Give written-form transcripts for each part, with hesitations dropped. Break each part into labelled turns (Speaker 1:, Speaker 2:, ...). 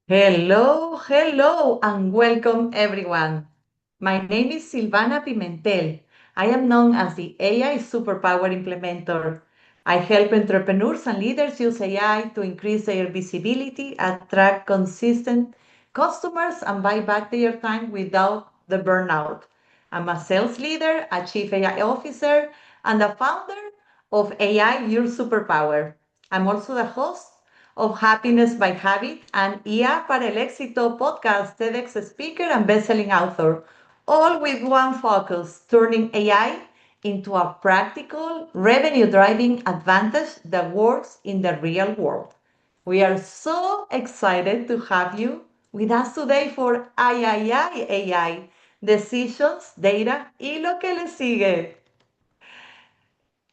Speaker 1: Hello, and welcome everyone. My name is Silvana Pimentel. I am known as the AI Superpower Implementer. I help entrepreneurs and leaders use AI to increase their visibility, attract consistent customers, and buy back their time without the burnout. I'm a sales leader, a chief AI officer, and the founder of AI Your Superpower. I'm also the host of Happiness by Habit and IA para el Éxito podcast, TEDx speaker and bestselling author, all with one focus, turning AI into a practical, revenue-driving advantage that works in the real world. We are so excited to have you with us today for AI, decisions, data y lo que le sigue.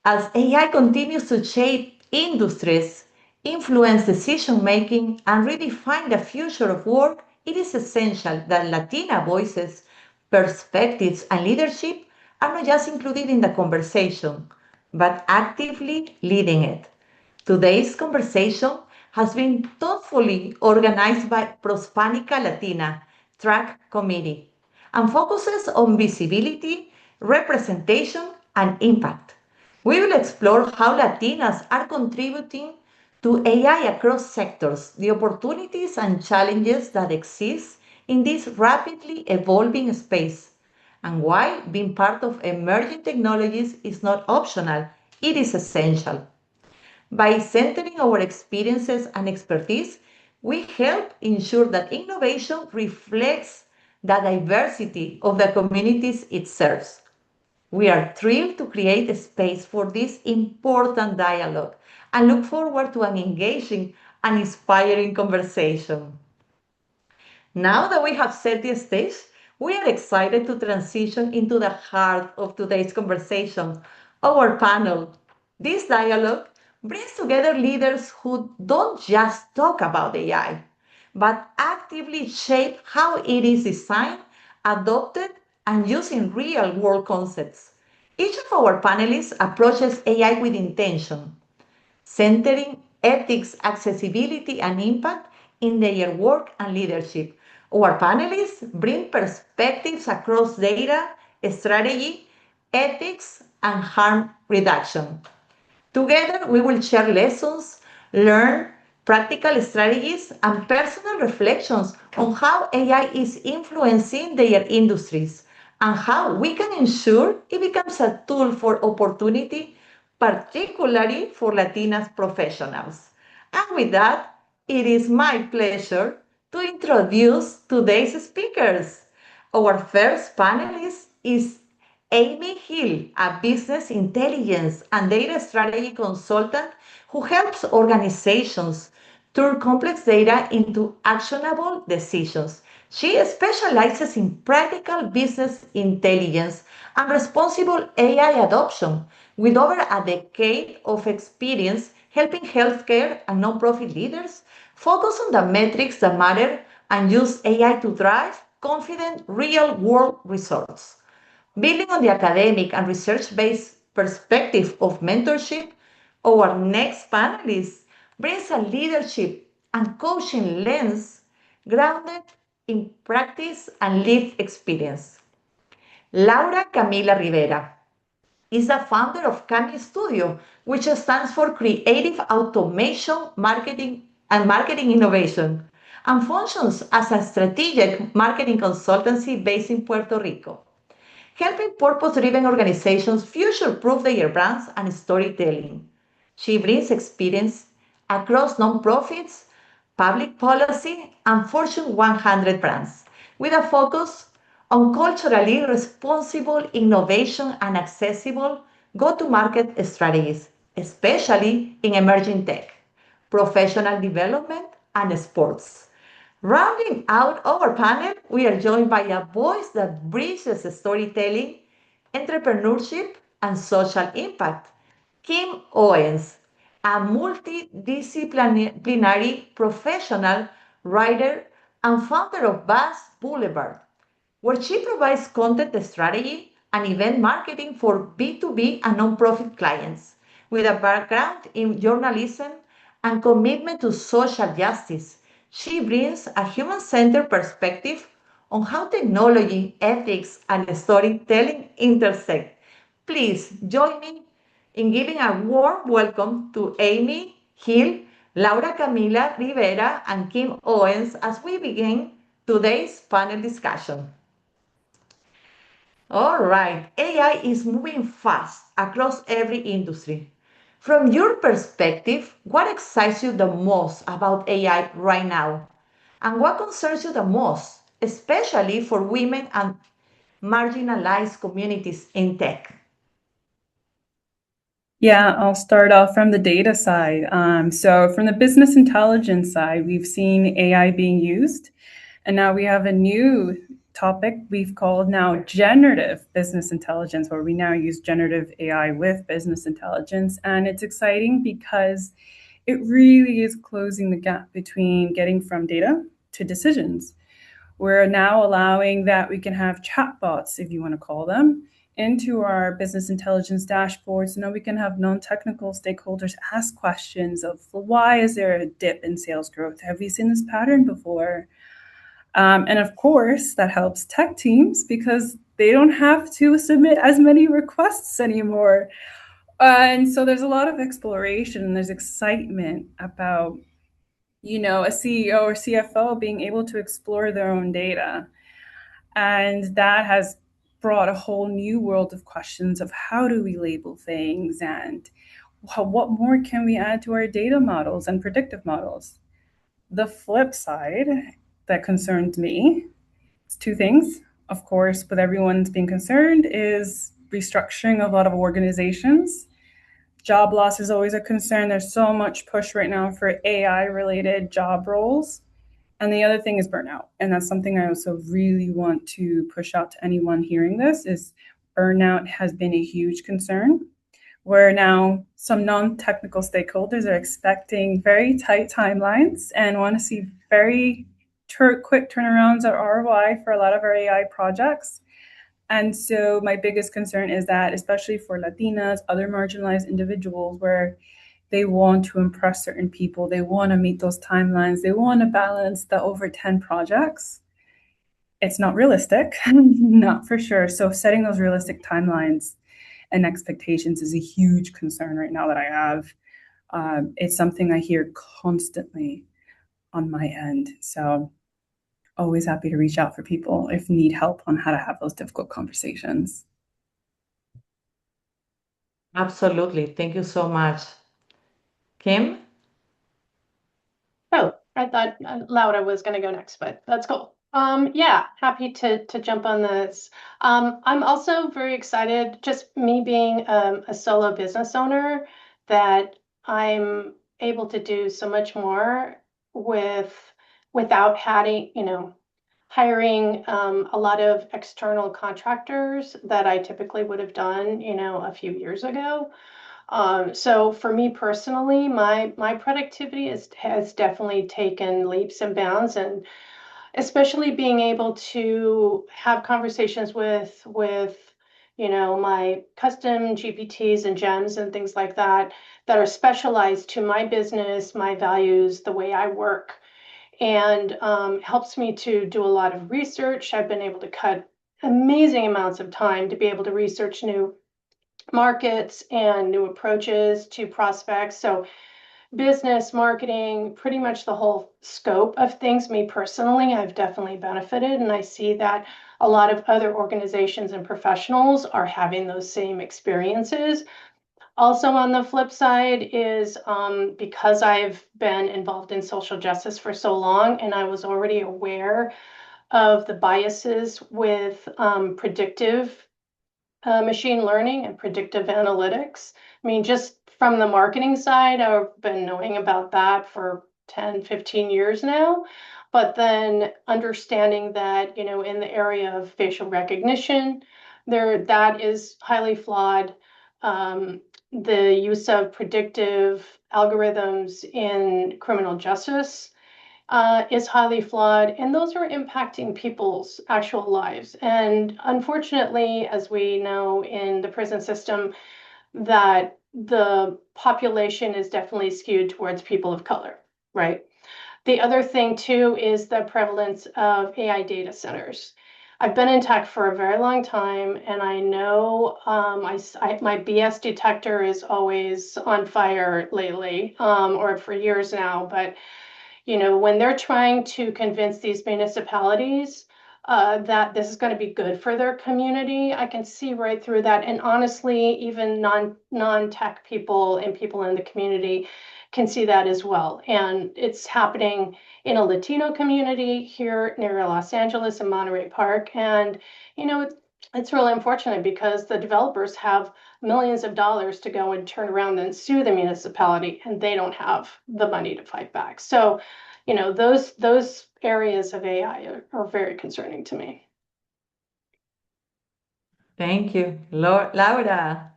Speaker 1: As AI continues to shape industries, influence decision making, and redefine the future of work, it is essential that Latina voices, perspectives, and leadership are not just included in the conversation, but actively leading it. Today's conversation has been thoughtfully organized by Prospanica Latina Track Committee and focuses on visibility, representation, and impact. We will explore how Latinas are contributing to AI across sectors, the opportunities and challenges that exist in this rapidly evolving space, and why being part of emerging technologies is not optional, it is essential. By centering our experiences and expertise, we help ensure that innovation reflects the diversity of the communities it serves. We are thrilled to create a space for this important dialogue and look forward to an engaging and inspiring conversation. Now that we have set the stage, we are excited to transition into the heart of today's conversation, our panel. This dialogue brings together leaders who don't just talk about AI, but actively shape how it is designed, adopted, and used in real world concepts. Each of our panelists approaches AI with intention, centering ethics, accessibility, and impact in their work and leadership. Our panelists bring perspectives across data, strategy, ethics, and harm reduction. Together, we will share lessons, learn practical strategies, and personal reflections on how AI is influencing their industries and how we can ensure it becomes a tool for opportunity, particularly for Latinas professionals. And with that, it is my pleasure to introduce today's speakers. Our first panelist is Amy Hill, a business intelligence and data strategy consultant who helps organizations turn complex data into actionable decisions. She specializes in practical business intelligence and responsible AI adoption with over a decade of experience helping healthcare and nonprofit leaders focus on the metrics that matter and use AI to drive confident real world results. Building on the academic and research based perspective of mentorship, our next panelist brings a leadership and coaching lens grounded in practice and lived experience. Laura Camila Rivera is the founder of Cami Studio, which stands for Creative Automation Marketing Innovation, and functions as a strategic marketing consultancy based in Puerto Rico, helping purpose driven organizations future proof their brands and storytelling. She brings experience across nonprofits, public policy, and Fortune 100 brands, with a focus on culturally responsible innovation and accessible go to market strategies, especially in emerging tech, professional development, and sports. Rounding out our panel, we are joined by a voice that bridges storytelling, entrepreneurship, and social impact. Kim Owens, a multidisciplinary professional writer and founder of Bass Boulevard, where she provides content strategy and event marketing for B2B and nonprofit clients. With a background in journalism and commitment to social justice, She brings a human-centered perspective on how technology, ethics, and storytelling intersect. Please join me in giving a warm welcome to Amy Hill, Laura Camila Rivera, and Kim Owens as we begin today's panel discussion. All right, AI is moving fast across every industry. From your perspective, what excites you the most about AI right now? And what concerns you the most, especially for women and marginalized communities in tech?
Speaker 2: Yeah, I'll start off from the data side. So from the business intelligence side, we've seen AI being used, and now we have a new topic we've called now generative business intelligence, where we now use generative AI with business intelligence. And it's exciting because it really is closing the gap between getting from data to decisions. We're now allowing that we can have chatbots, if you want to call them, into our business intelligence dashboards. Now we can have non-technical stakeholders ask questions of, well, why is there a dip in sales growth? Have we seen this pattern before? And of course, that helps tech teams because they don't have to submit as many requests anymore. And so there's a lot of exploration and there's excitement about a CEO or CFO being able to explore their own data. And that has brought a whole new world of questions of how do we label things and what more can we add to our data models and predictive models. The flip side that concerns me is two things. Of course, with everyone's being concerned is restructuring of a lot of organizations. Job loss is always a concern. There's so much push right now for AI related job roles. And the other thing is burnout. And that's something I also really want to push out to anyone hearing this is burnout has been a huge concern, where now some non-technical stakeholders are expecting very tight timelines and want to see very quick turnarounds at ROI for a lot of our AI projects. And so my biggest concern is that, especially for Latinas, other marginalized individuals, where they want to impress certain people, they want to meet those timelines, they want to balance the over 10 projects. It's not realistic, not for sure. So setting those realistic timelines and expectations is a huge concern right now that I have. It's something I hear constantly on my end. So always happy to reach out for people if need help on how to have those difficult conversations.
Speaker 1: Absolutely. Thank you so much. Kim?
Speaker 3: Oh, I thought Laura was going to go next, but that's cool. Yeah, happy to jump on this. I'm also very excited, just me being a solo business owner, that I'm able to do so much more without hiring a lot of external contractors that I typically would have done, a few years ago. So for me personally, my productivity has definitely taken leaps and bounds, and especially being able to have conversations with my custom GPTs and gems and things like that are specialized to my business, my values, the way I work, and helps me to do a lot of research. I've been able to cut amazing amounts of time to be able to research new markets and new approaches to prospects. So business, marketing, pretty much the whole scope of things. Me personally, I've definitely benefited, and I see that a lot of other organizations and professionals are having those same experiences. Also, on the flip side is because I've been involved in social justice for so long, and I was already aware of the biases with predictive machine learning and predictive analytics. I mean, just from the marketing side, I've been knowing about that for 10, 15 years now. But then understanding that, in the area of facial recognition, that is highly flawed. The use of predictive algorithms in criminal justice is highly flawed, and those are impacting people's actual lives. And unfortunately, as we know in the prison system, that the population is definitely skewed towards people of color, right? The other thing too is the prevalence of AI data centers. I've been in tech for a very long time, and I know my BS detector is always on fire lately, or for years now. But when they're trying to convince these municipalities that this is going to be good for their community, I can see right through that. And honestly, even non-tech people and people in the community can see that as well. And it's happening in a Latino community here near Los Angeles and Monterey Park. And it's really unfortunate because the developers have millions of dollars to go and turn around and sue the municipality, and they don't have the money to fight back. So those areas of AI are very concerning to me.
Speaker 1: Thank you. Laura.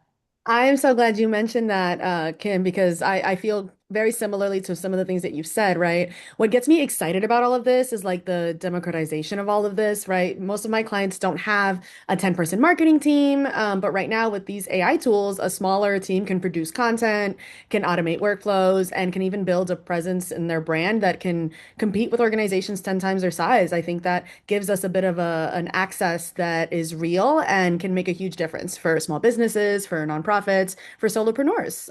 Speaker 4: I am so glad you mentioned that, Kim, because I feel very similarly to some of the things that you've said, right? What gets me excited about all of this is like the democratization of all of this, right? Most of my clients don't have a 10-person marketing team, but right now with these AI tools, a smaller team can produce content, can automate workflows, and can even build a presence in their brand that can compete with organizations 10 times their size. I think that gives us a bit of an access that is real and can make a huge difference for small businesses, for nonprofits, for solopreneurs.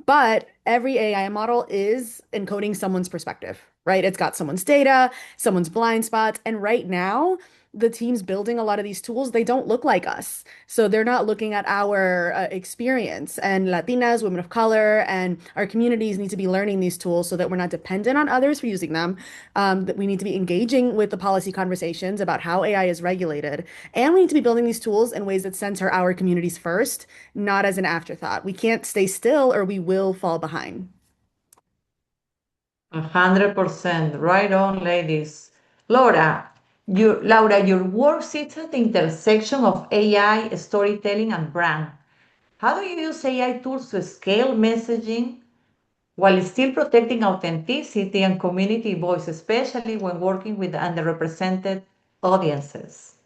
Speaker 4: But every AI model is encoding someone's perspective, right? It's got someone's data, someone's blind spots. And right now, the teams building a lot of these tools, they don't look like us. So they're not looking at our experience. And Latinas, women of color, and our communities need to be learning these tools so that we're not dependent on others for using them. That we need to be engaging with the policy conversations about how AI is regulated. And we need to be building these tools in ways that center our communities first, not as an afterthought. We can't stay still or we will fall behind.
Speaker 1: 100%. Right on, ladies. Laura, your work sits at the intersection of AI, storytelling, and brand. How do you use AI tools to scale messaging while still protecting authenticity and community voice, especially when working with underrepresented audiences?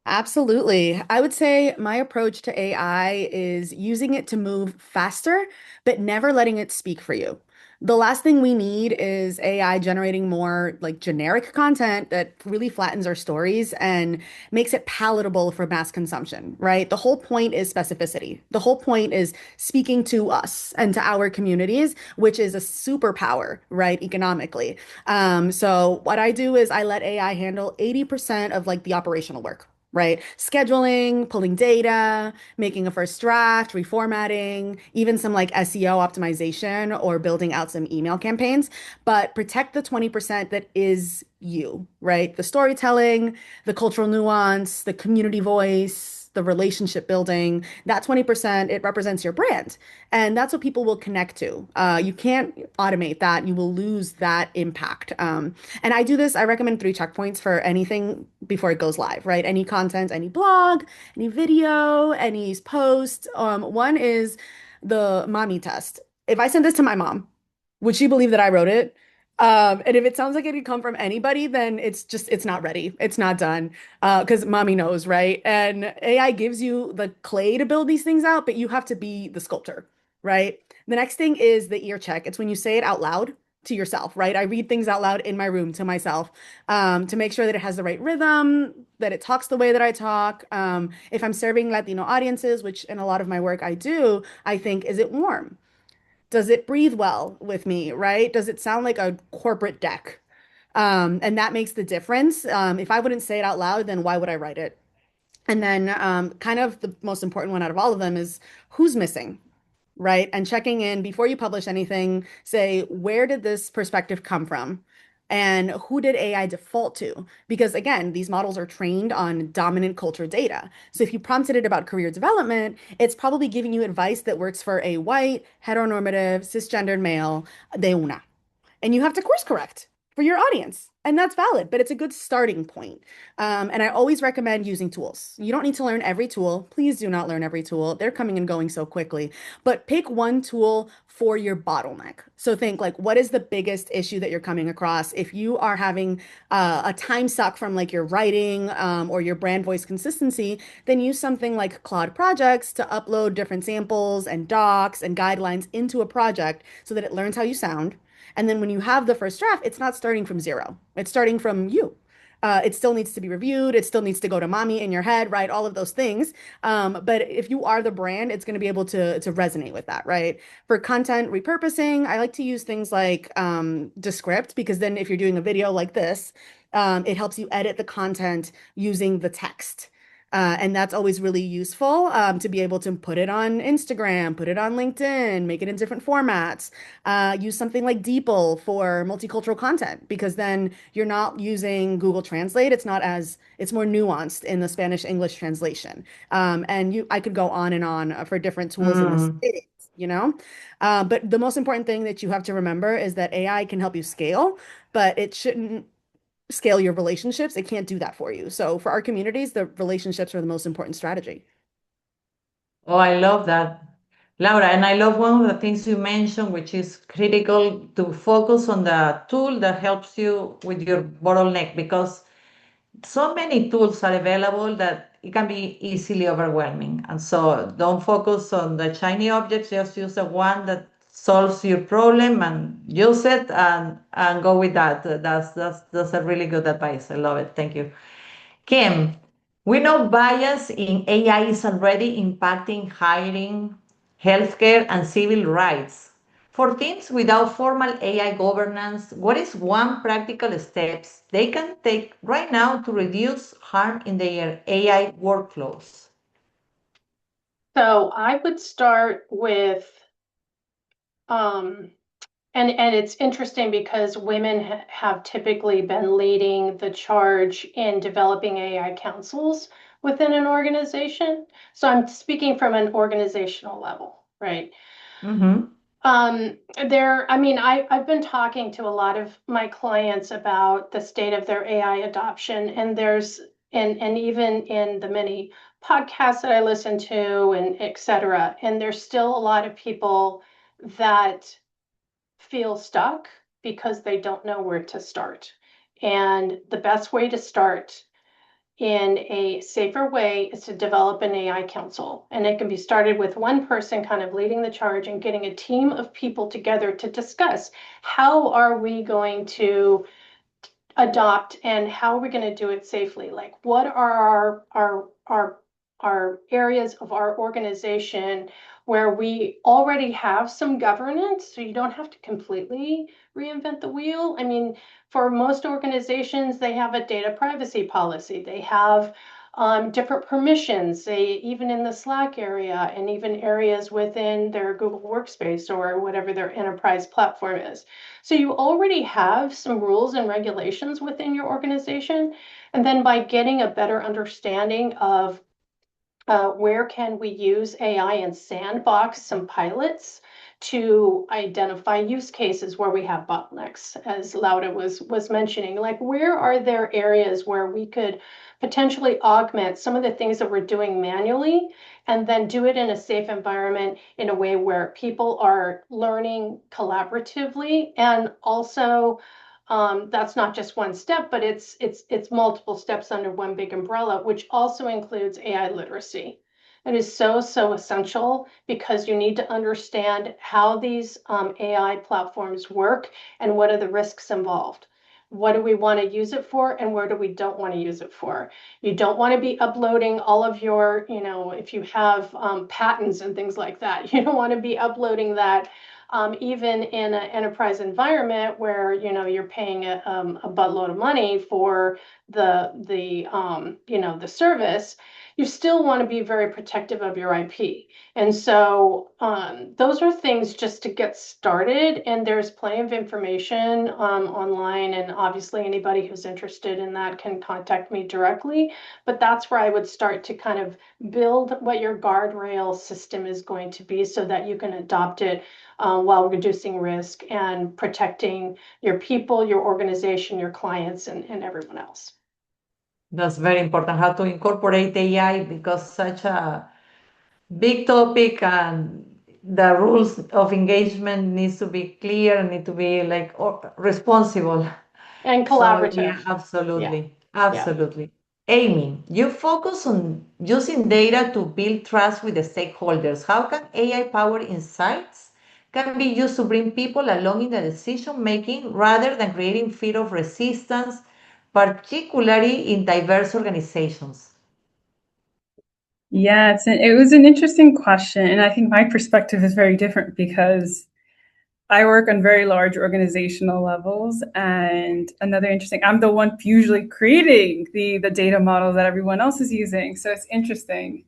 Speaker 4: Absolutely. I would say my approach to AI is using it to move faster, but never letting it speak for you. The last thing we need is AI generating more like generic content that really flattens our stories and makes it palatable for mass consumption, right? The whole point is specificity. The whole point is speaking to us and to our communities, which is a superpower, right, economically. So what I do is I let AI handle 80% of like the operational work, right? Scheduling, pulling data, making a first draft, reformatting, even some like SEO optimization or building out some email campaigns, but protect the 20% that is you, right? The storytelling, the cultural nuance, the community voice, the relationship building, that 20%, it represents your brand. And that's what people will connect to. You can't automate that. You will lose that impact. And I do this, I recommend 3 checkpoints for anything before it goes live, right? Any content, any blog, any video, any post. One is the mommy test. If I send this to my mom, would she believe that I wrote it? And if it sounds like it could come from anybody, then it's not ready. It's not done. Because mommy knows, right? And AI gives you the clay to build these things out, but you have to be the sculptor, right? The next thing is the ear check. It's when you say it out loud to yourself, right? I read things out loud in my room to myself, to make sure that it has the right rhythm, that it talks the way that I talk. If I'm serving Latino audiences, which in a lot of my work I do, I think, is it warm? Does it breathe well with me, right? Does it sound like a corporate deck? And that makes the difference. If I wouldn't say it out loud, then why would I write it? And then, kind of the most important one out of all of them is who's missing, right? And checking in before you publish anything, say, where did this perspective come from? And who did AI default to? Because again, these models are trained on dominant culture data. So if you prompted it about career development, it's probably giving you advice that works for a white, heteronormative, cisgendered male de una. And you have to course correct for your audience. And that's valid, but it's a good starting point. And I always recommend using tools. You don't need to learn every tool. Please do not learn every tool. They're coming and going so quickly. But pick one tool for your bottleneck. So think like, what is the biggest issue that you're coming across? If you are having a time suck from like your writing or your brand voice consistency, then use something like Claude Projects to upload different samples and docs and guidelines into a project so that it learns how you sound. And then when you have the first draft, it's not starting from zero. It's starting from you. It still needs to be reviewed. It still needs to go to mommy in your head, right? All of those things. But if you are the brand, it's going to be able to resonate with that, right? For content repurposing, I like to use things like Descript because then if you're doing a video like this, it helps you edit the content using the text. And that's always really useful to be able to put it on Instagram, put it on LinkedIn, make it in different formats. Use something like DeepL for multicultural content because then you're not using Google Translate. It's more nuanced in the Spanish English translation. I could go on and on for different tools in the
Speaker 1: Mm.
Speaker 4: States, you know? But the most important thing that you have to remember is that AI can help you scale, but it shouldn't scale your relationships. It can't do that for you. So for our communities, the relationships are the most important strategy.
Speaker 1: Oh, I love that, Laura. And I love one of the things you mentioned, which is critical to focus on the tool that helps you with your bottleneck because so many tools are available that it can be easily overwhelming. And so don't focus on the shiny objects, just use the one that solves your problem and use it and go with that. That's a really good advice. I love it. Thank you. Kim, we know bias in AI is already impacting hiring, healthcare, and civil rights. For teams without formal AI governance, what is one practical steps they can take right now to reduce harm in their AI workflows?
Speaker 3: So I would start with, um, and it's interesting because women have typically been leading the charge in developing AI councils within an organization. So I'm speaking from an organizational level, right?
Speaker 1: Mm-hmm.
Speaker 3: I mean, I've been talking to a lot of my clients about the state of their AI adoption, and and even in the many podcasts that I listen to and et cetera, and there's still a lot of people that feel stuck because they don't know where to start. And the best way to start in a safer way is to develop an AI council. And it can be started with one person kind of leading the charge and getting a team of people together to discuss how are we going to adopt and how are we going to do it safely? Like what are our areas of our organization where we already have some governance so you don't have to completely reinvent the wheel? I mean, for most organizations, they have a data privacy policy. They have different permissions, even in the Slack area and even areas within their Google Workspace or whatever their enterprise platform is. So you already have some rules and regulations within your organization. And then by getting a better understanding of where can we use AI and sandbox some pilots to identify use cases where we have bottlenecks, as Laura was mentioning, like where are there areas where we could potentially augment some of the things that we're doing manually and then do it in a safe environment in a way where people are learning collaboratively and also that's not just one step, but it's multiple steps under one big umbrella, which also includes AI literacy. It is so essential because you need to understand how these AI platforms work and what are the risks involved. What do we want to use it for and where do we don't want to use it for? You don't want to be uploading all of your, if you have patents and things like that, you don't want to be uploading that even in an enterprise environment where you're paying a buttload of money for the service. You still want to be very protective of your IP. And so those are things just to get started. And there's plenty of information online. And obviously, anybody who's interested in that can contact me directly. But that's where I would start to kind of build what your guardrail system is going to be so that you can adopt it while reducing risk and protecting your people, your organization, your clients, and everyone else.
Speaker 1: That's very important, how to incorporate AI because such a big topic and the rules of engagement needs to be clear and need to be like responsible.
Speaker 3: And
Speaker 1: So yeah,
Speaker 3: collaborative. Yeah,
Speaker 1: absolutely,
Speaker 3: yeah.
Speaker 1: absolutely. Amy, you focus on using data to build trust with the stakeholders. How can AI powered insights can be used to bring people along in the decision making rather than creating fear of resistance, particularly in diverse organizations?
Speaker 2: Yeah, it was an interesting question. And I think my perspective is very different because I work on very large organizational levels. And another interesting, I'm the one usually creating the data model that everyone else is using. So it's interesting.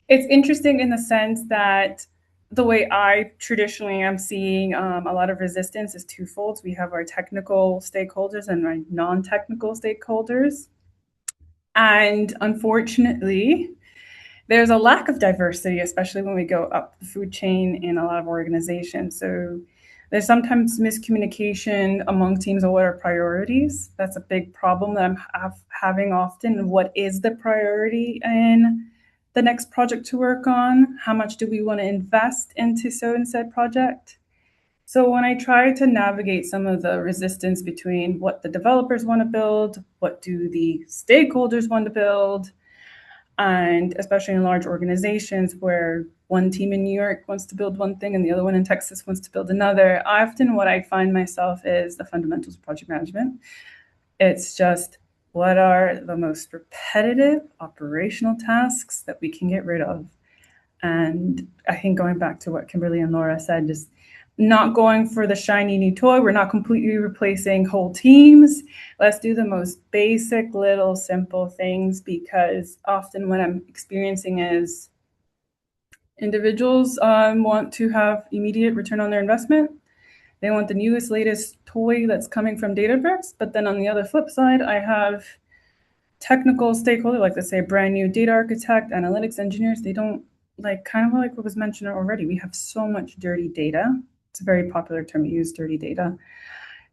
Speaker 2: It's interesting in the sense that the way I traditionally am seeing a lot of resistance is twofold. We have our technical stakeholders and our non-technical stakeholders. And unfortunately, there's a lack of diversity, especially when we go up the food chain in a lot of organizations. So there's sometimes miscommunication among teams of what are priorities. That's a big problem that I'm having often. What is the priority in the next project to work on? How much do we want to invest into so and said project? So when I try to navigate some of the resistance between what the developers want to build, what do the stakeholders want to build, and especially in large organizations where one team in New York wants to build one thing and the other one in Texas wants to build another, often what I find myself is the fundamentals of project management. It's just what are the most repetitive operational tasks that we can get rid of. And I think going back to what Kimberly and Laura said, just not going for the shiny new toy. We're not completely replacing whole teams. Let's do the most basic, little, simple things, because often what I'm experiencing is individuals want to have immediate return on their investment. They want the newest, latest toy that's coming from Databricks. But then on the other flip side, I have technical stakeholder, like let's say a brand new data architect, analytics engineers. They don't kind of like what was mentioned already. We have so much dirty data. It's a very popular term we use, dirty data.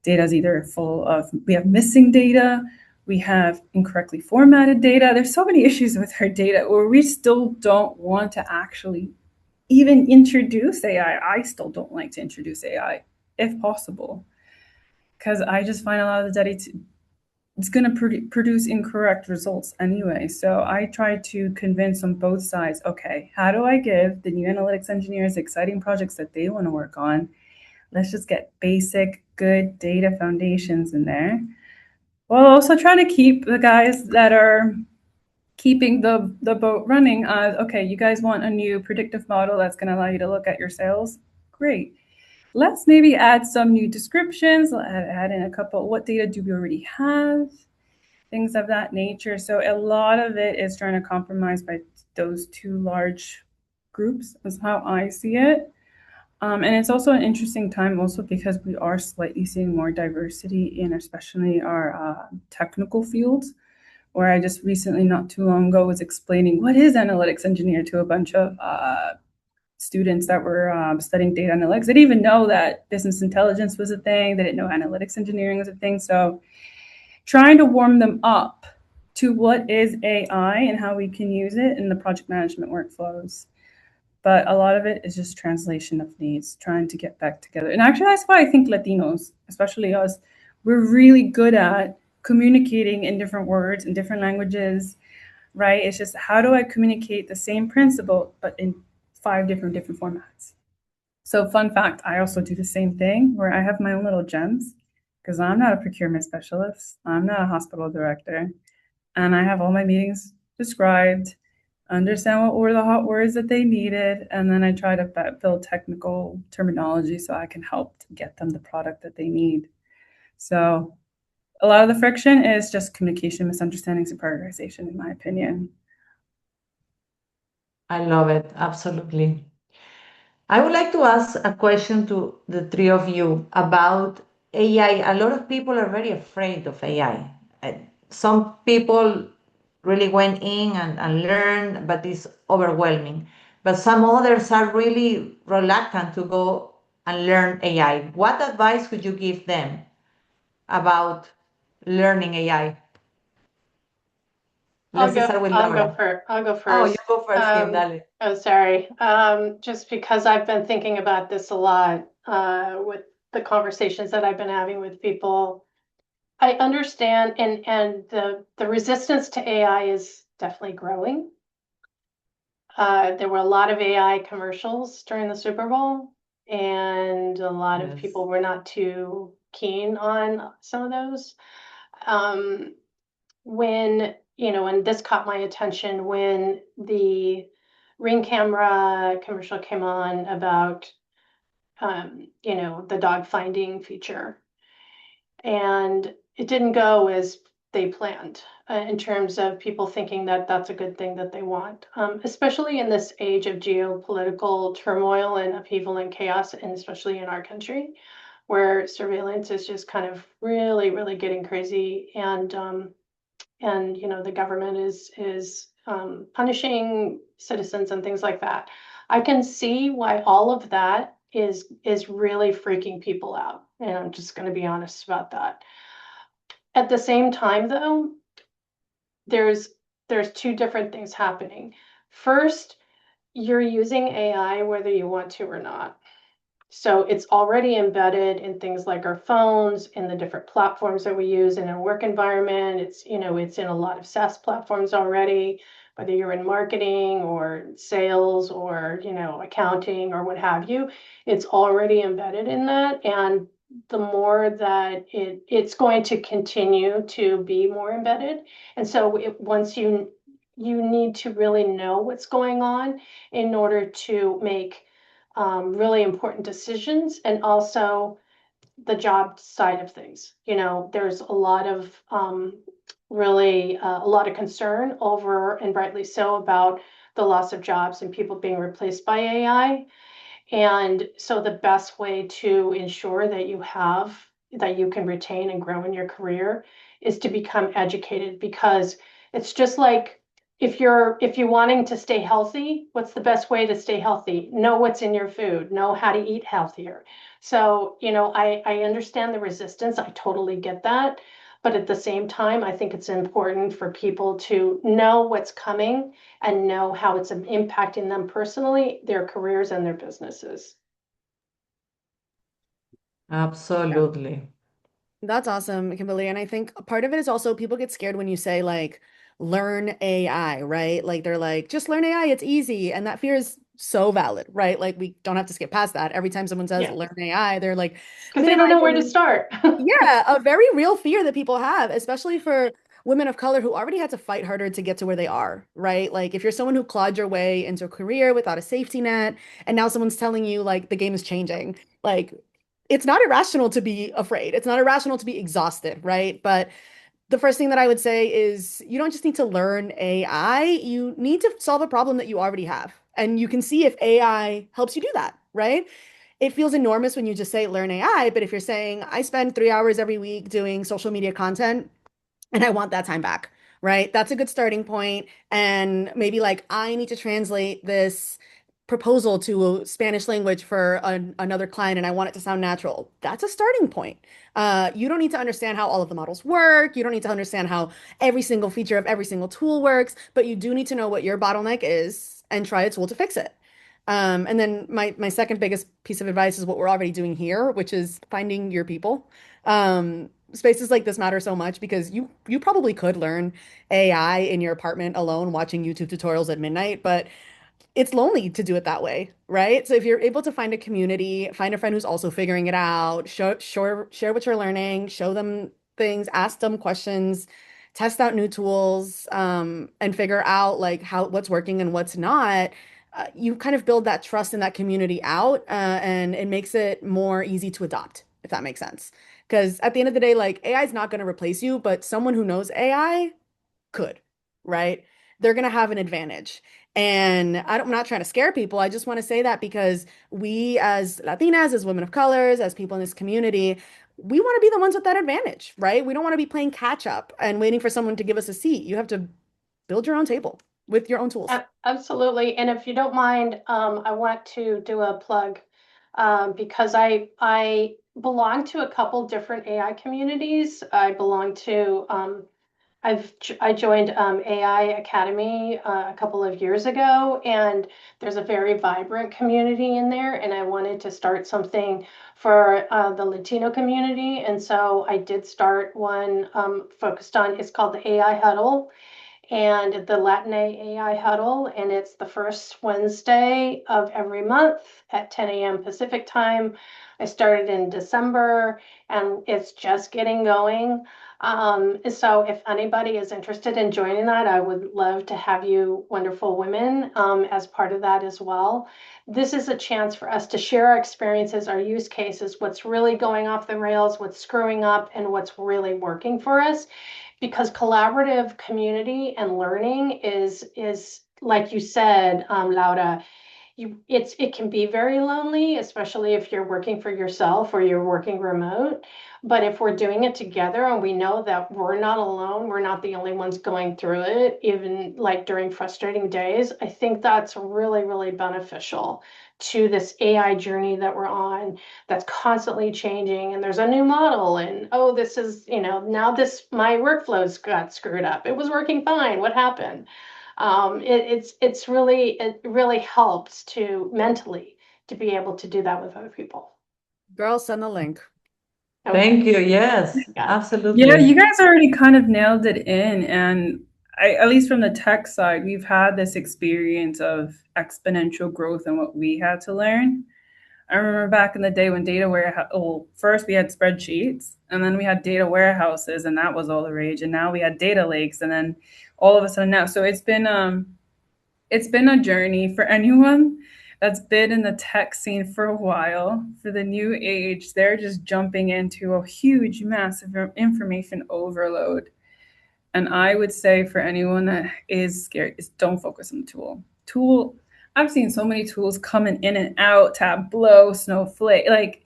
Speaker 2: Data is either full of, we have missing data, we have incorrectly formatted data. There's so many issues with our data where we still don't want to actually even introduce AI. I still don't like to introduce AI if possible, because I just find a lot of the data it's going to produce incorrect results anyway. So I try to convince on both sides, okay, how do I give the new analytics engineers exciting projects that they want to work on? Let's just get basic, good data foundations in there, while also trying to keep the guys that are keeping the boat running. Okay, you guys want a new predictive model that's going to allow you to look at your sales? Great. Let's maybe add some new descriptions, add in a couple, what data do we already have? Things of that nature. So a lot of it is trying to compromise by those two large groups is how I see it. And it's also an interesting time also because we are slightly seeing more diversity in especially our technical fields, where I just recently, not too long ago, was explaining what is analytics engineer to a bunch of students that were studying data analytics. They didn't even know that business intelligence was a thing. They didn't know analytics engineering was a thing. So trying to warm them up to what is AI and how we can use it in the project management workflows. But a lot of it is just translation of needs, trying to get back together. And actually, that's why I think Latinos, especially us, we're really good at communicating in different words, in different languages, right? It's just how do I communicate the same principle, but in 5 different formats. So fun fact, I also do the same thing where I have my own little gems, because I'm not a procurement specialist. I'm not a hospital director. And I have all my meetings described, understand what were the hot words that they needed, and then I try to build technical terminology so I can help to get them the product that they need. So a lot of the friction is just communication, misunderstandings, and prioritization, in my opinion.
Speaker 1: I love it. Absolutely. I would like to ask a question to the three of you about AI. A lot of people are very afraid of AI. Some people really went in and learned, but it's overwhelming. But some others are really reluctant to go and learn AI. What advice would you give them about learning AI? Let's start with Laura.
Speaker 3: I'll go
Speaker 1: Oh, you
Speaker 3: first.
Speaker 1: go first, Kim, dale.
Speaker 3: Oh, sorry. Just because I've been thinking about this a lot with the conversations that I've been having with people. I understand, and the resistance to AI is definitely growing. There were a lot of AI commercials during the Super Bowl, and a lot of
Speaker 1: Yes.
Speaker 3: people were not too keen on some of those. Um, and this caught my attention when the Ring camera commercial came on about, the dog finding feature. And it didn't go as they planned in terms of people thinking that that's a good thing that they want, especially in this age of geopolitical turmoil and upheaval and chaos, and especially in our country, where surveillance is just kind of really, really getting crazy, and the government is punishing citizens and things like that. I can see why all of that is really freaking people out, and I'm just going to be honest about that. At the same time, though, there's two different things happening. First, you're using AI whether you want to or not. So it's already embedded in things like our phones, in the different platforms that we use in our work environment. It's in a lot of SaaS platforms already, whether you're in marketing or sales or, accounting or what have you. It's already embedded in that. And the more that it's going to continue to be more embedded. And so once you need to really know what's going on in order to make really important decisions, and also the job side of things. There's a lot of really a lot of concern over, and rightly so, about the loss of jobs and people being replaced by AI. And so the best way to ensure that you can retain and grow in your career is to become educated, because it's just like, if you're wanting to stay healthy, what's the best way to stay healthy? Know what's in your food, know how to eat healthier. So, I understand the resistance. I totally get that. But at the same time, I think it's important for people to know what's coming and know how it's impacting them personally, their careers, and their businesses.
Speaker 1: Absolutely.
Speaker 4: That's awesome, Kimberly. And I think part of it is also people get scared when you say like learn AI, right? Like they're like, just learn AI, it's easy. And that fear is so valid, right? Like we don't have to skip past that. Every time someone says
Speaker 3: Yeah,
Speaker 4: learn AI, they're like
Speaker 3: because they don't know where to
Speaker 4: minimizing.
Speaker 3: start.
Speaker 4: Yeah, a very real fear that people have, especially for women of color who already had to fight harder to get to where they are, right? Like if you're someone who clawed your way into a career without a safety net, and now someone's telling you like the game is changing, like it's not irrational to be afraid. It's not irrational to be exhausted, right? But the first thing that I would say is you don't just need to learn AI, you need to solve a problem that you already have. And you can see if AI helps you do that, right? It feels enormous when you just say learn AI, but if you're saying I spend 3 hours every week doing social media content and I want that time back, right? That's a good starting point. And maybe like I need to translate this proposal to Spanish language for another client and I want it to sound natural. That's a starting point. You don't need to understand how all of the models work. You don't need to understand how every single feature of every single tool works, but you do need to know what your bottleneck is and try a tool to fix it. And then my second biggest piece of advice is what we're already doing here, which is finding your people. Spaces like this matter so much because you probably could learn AI in your apartment alone watching YouTube tutorials at midnight, but it's lonely to do it that way, right? So if you're able to find a community, find a friend who's also figuring it out, share what you're learning, show them things, ask them questions, test out new tools, and figure out like how what's working and what's not. You kind of build that trust in that community out, and it makes it more easy to adopt, if that makes sense. Because at the end of the day, like AI is not going to replace you, but someone who knows AI could, right? They're going to have an advantage. And I'm not trying to scare people. I just want to say that because we, as Latinas, as women of colors, as people in this community, we want to be the ones with that advantage, right? We don't want to be playing catch up and waiting for someone to give us a seat. You have to build your own table with your own tools.
Speaker 3: Absolutely. And if you don't mind, I want to do a plug, because I belong to a couple different AI communities. I belong to I joined AI Academy a couple of years ago, and there's a very vibrant community in there. And I wanted to start something for the Latino community, and so I did start one focused on. It's called the AI Huddle, and the Latin AI huddle, and it's the first Wednesday of every month at 10 a.m. Pacific time. I started in December, and it's just getting going. So if anybody is interested in joining that, I would love to have you wonderful women as part of that as well. This is a chance for us to share our experiences, our use cases, what's really going off the rails, what's screwing up, and what's really working for us. Because collaborative community and learning is like you said, Laura, it can be very lonely, especially if you're working for yourself or you're working remote. But if we're doing it together and we know that we're not alone, we're not the only ones going through it, even like during frustrating days, I think that's really, really beneficial to this AI journey that we're on that's constantly changing. And there's a new model, and oh, this is, now this my workflows got screwed up. It was working fine. What happened? It really helps to mentally to be able to do that with other people.
Speaker 4: Girl, send the link.
Speaker 3: Okay,
Speaker 1: Thank you. Yes,
Speaker 3: got it.
Speaker 2: Yeah, you
Speaker 1: absolutely.
Speaker 2: guys already kind of nailed it in. And at least from the tech side, we've had this experience of exponential growth and what we had to learn. I remember back in the day when data warehouse, well, first we had spreadsheets and then we had data warehouses and that was all the rage. And now we had data lakes and then all of a sudden now. So it's been a journey for anyone that's been in the tech scene for a while. For the new age, they're just jumping into a huge, massive information overload. And I would say for anyone that is scared, is don't focus on the tool. I've seen so many tools coming in and out, Tableau, Snowflake, like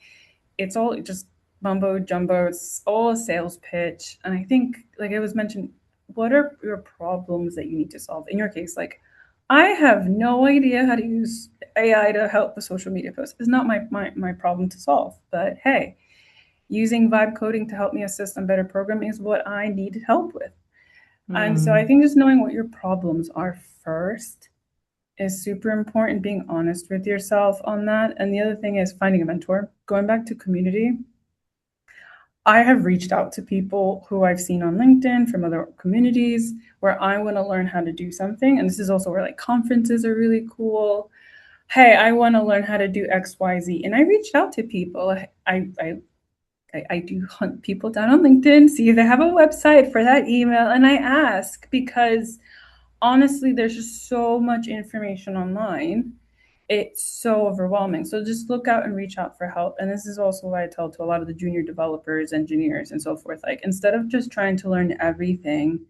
Speaker 2: it's all just mumbo jumbo. It's all a sales pitch. And I think, like it was mentioned, what are your problems that you need to solve? In your case, like I have no idea how to use AI to help with social media posts. It's not my problem to solve. But hey, using vibe coding to help me assist on better programming is what I needed help with. And so I
Speaker 1: Mm.
Speaker 2: think just knowing what your problems are first is super important, being honest with yourself on that. And the other thing is finding a mentor. Going back to community, I have reached out to people who I've seen on LinkedIn from other communities where I want to learn how to do something. And this is also where like conferences are really cool. Hey, I want to learn how to do XYZ. And I reached out to people. I do hunt people down on LinkedIn, see if they have a website for that email. And I ask because honestly, there's just so much information online. It's so overwhelming. So just look out and reach out for help. And this is also what I tell to a lot of the junior developers, engineers, and so forth. Like instead of just trying to learn everything,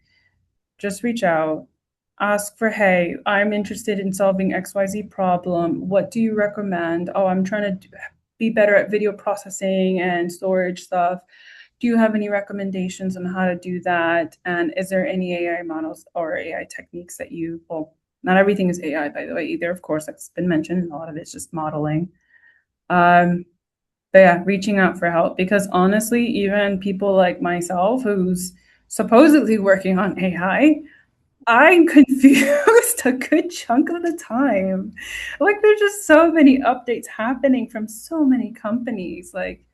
Speaker 2: just reach out, ask for, hey, I'm interested in solving XYZ problem. What do you recommend? Oh, I'm trying to be better at video processing and storage stuff. Do you have any recommendations on how to do that? And is there any AI models or AI techniques that you, well, not everything is AI, by the way, either. Of course, that's been mentioned. A lot of it's just modeling. But yeah, reaching out for help because honestly, even people like myself, who's supposedly working on AI, I'm confused a good chunk of the time. Like, there's just so many updates happening from so many companies. Like,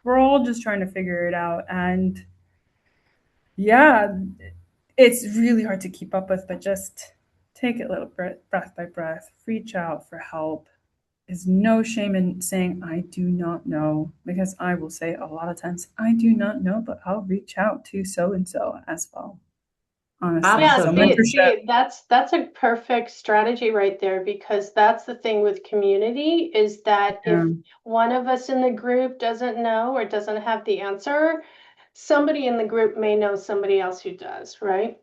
Speaker 2: we're all just trying to figure it out. And yeah, it's really hard to keep up with, but just take it a little breath by breath, reach out for help. There's no shame in saying, I do not know, because I will say a lot of times, I do not know, but I'll reach out to so and so as well. Honestly.
Speaker 3: Yeah,
Speaker 2: So,
Speaker 1: Absolutely.
Speaker 2: mentorship.
Speaker 3: see, that's a perfect strategy right there, because that's the thing with community is that if
Speaker 2: Yeah.
Speaker 3: one of us in the group doesn't know or doesn't have the answer, somebody in the group may know somebody else who does, right?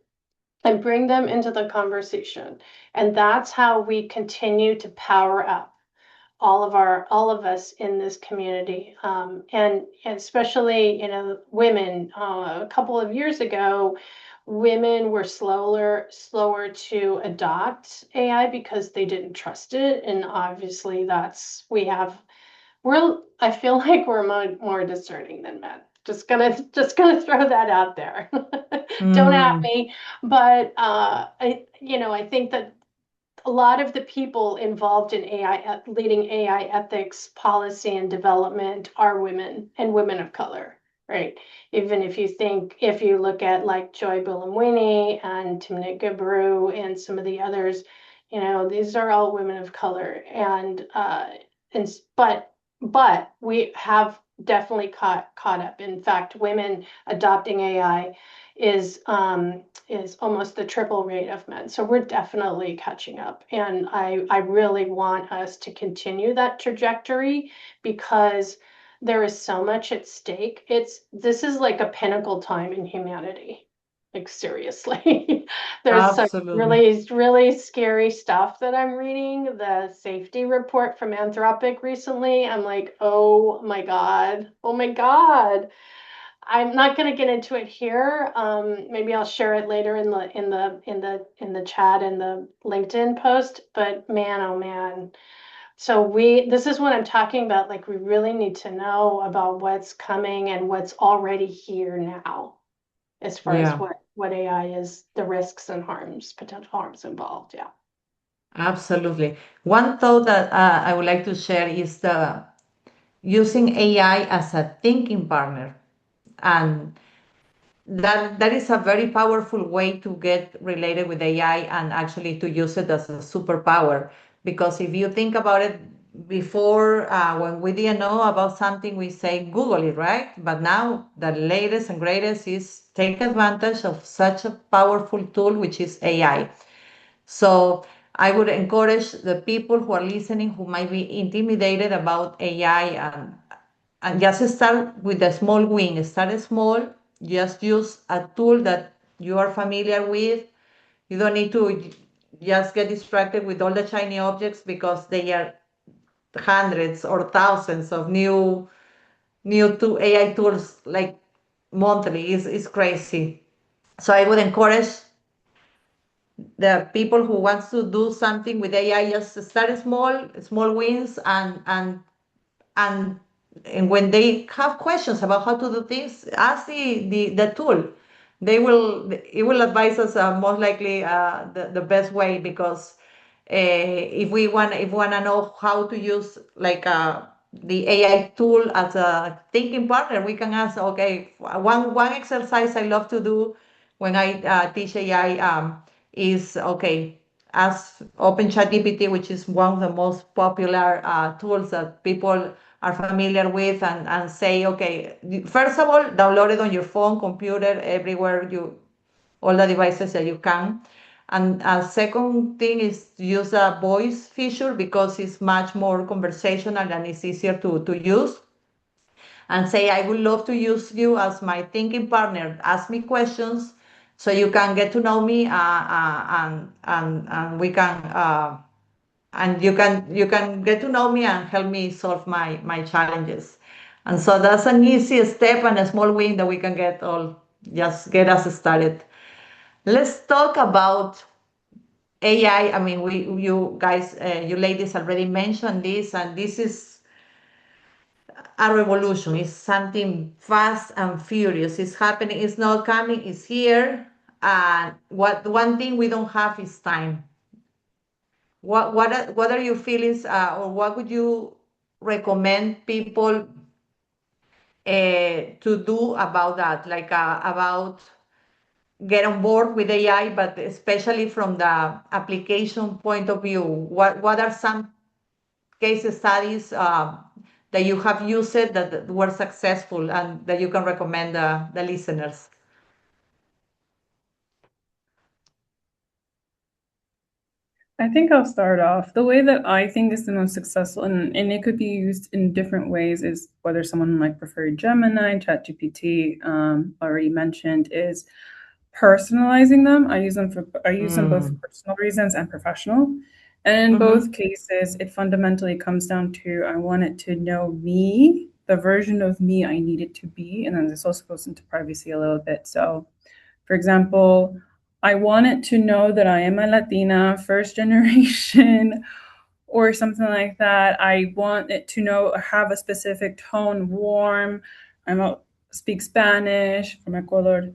Speaker 3: And bring them into the conversation. And that's how we continue to power up all of us in this community, and especially women. A couple of years ago, women were slower to adopt AI because they didn't trust it, and obviously I feel like we're more discerning than men. Just gonna throw that out there. Don't at
Speaker 1: Mm.
Speaker 3: me, but I think that a lot of the people involved in leading AI ethics policy and development are women and women of color. right? Even if you look at like Joy Buolamwini and Timnit Gebru and some of the others, you know, these are all women of color, and but we have definitely caught up. In fact, women adopting AI is almost the triple rate of men. So we're definitely catching up, and I really want us to continue that trajectory because there is so much at stake. This is like a pinnacle time in humanity. Like seriously. There's some
Speaker 1: Absolutely.
Speaker 3: really scary stuff that I'm reading. The safety report from Anthropic recently. I'm like, oh my God. Oh my God. I'm not going to get into it here. Maybe I'll share it later in the chat and the LinkedIn post. But man, oh man, so this is what I'm talking about. Like, we really need to know about what's coming and what's already here now, as far as
Speaker 1: Yeah,
Speaker 3: what AI is, the risks and harms, potential harms involved. Yeah.
Speaker 1: absolutely. One thought that I would like to share is the using AI as a thinking partner. And that is a very powerful way to get related with AI and actually to use it as a superpower. Because if you think about it, before when we didn't know about something, we say Google it, right? But now the latest and greatest is take advantage of such a powerful tool, which is AI. So I would encourage the people who are listening who might be intimidated about AI and just start with a small win. Start small, just use a tool that you are familiar with. You don't need to just get distracted with all the shiny objects because they are hundreds or thousands of new AI tools like monthly. Is crazy. So I would encourage the people who wants to do something with AI just start small wins and and when they have questions about how to do things, ask the tool. It will advise us most likely the best way because if we want to know how to use like the AI tool as a thinking partner, we can ask. Okay, one exercise I love to do when I teach AI is okay. Ask OpenChatGPT, which is one of the most popular tools that people are familiar with, and say, okay, first of all, download it on your phone, computer, everywhere all the devices that you can. And a second thing is to use a voice feature because it's much more conversational and it's easier to use. And say, I would love to use you as my thinking partner. Ask me questions so you can get to know me and we can and you can get to know me and help me solve my challenges. And so that's an easy step and a small win that we can get all just get us started. Let's talk about AI. I mean, you guys, you ladies already mentioned this, and this is a revolution. It's something fast and furious. It's happening. It's not coming. It's here. And what one thing we don't have is time. What are your feelings, or what would you recommend people to do about that? Like about get on board with AI, but especially from the application point of view. What are some case studies that you have used it that were successful and that you can recommend the listeners?
Speaker 2: I think I'll start off. The way that I think is the most successful, and it could be used in different ways, is whether someone might prefer Gemini, ChatGPT, already mentioned, is personalizing them. I use them both for
Speaker 1: Mm.
Speaker 2: personal reasons and professional. And in both
Speaker 1: Mm-hmm.
Speaker 2: cases, it fundamentally comes down to I want it to know me, the version of me I need it to be. And then this also goes into privacy a little bit. So for example, I want it to know that I am a Latina, first generation, or something like that. I want it to know, have a specific tone, warm. Speak Spanish from Ecuador.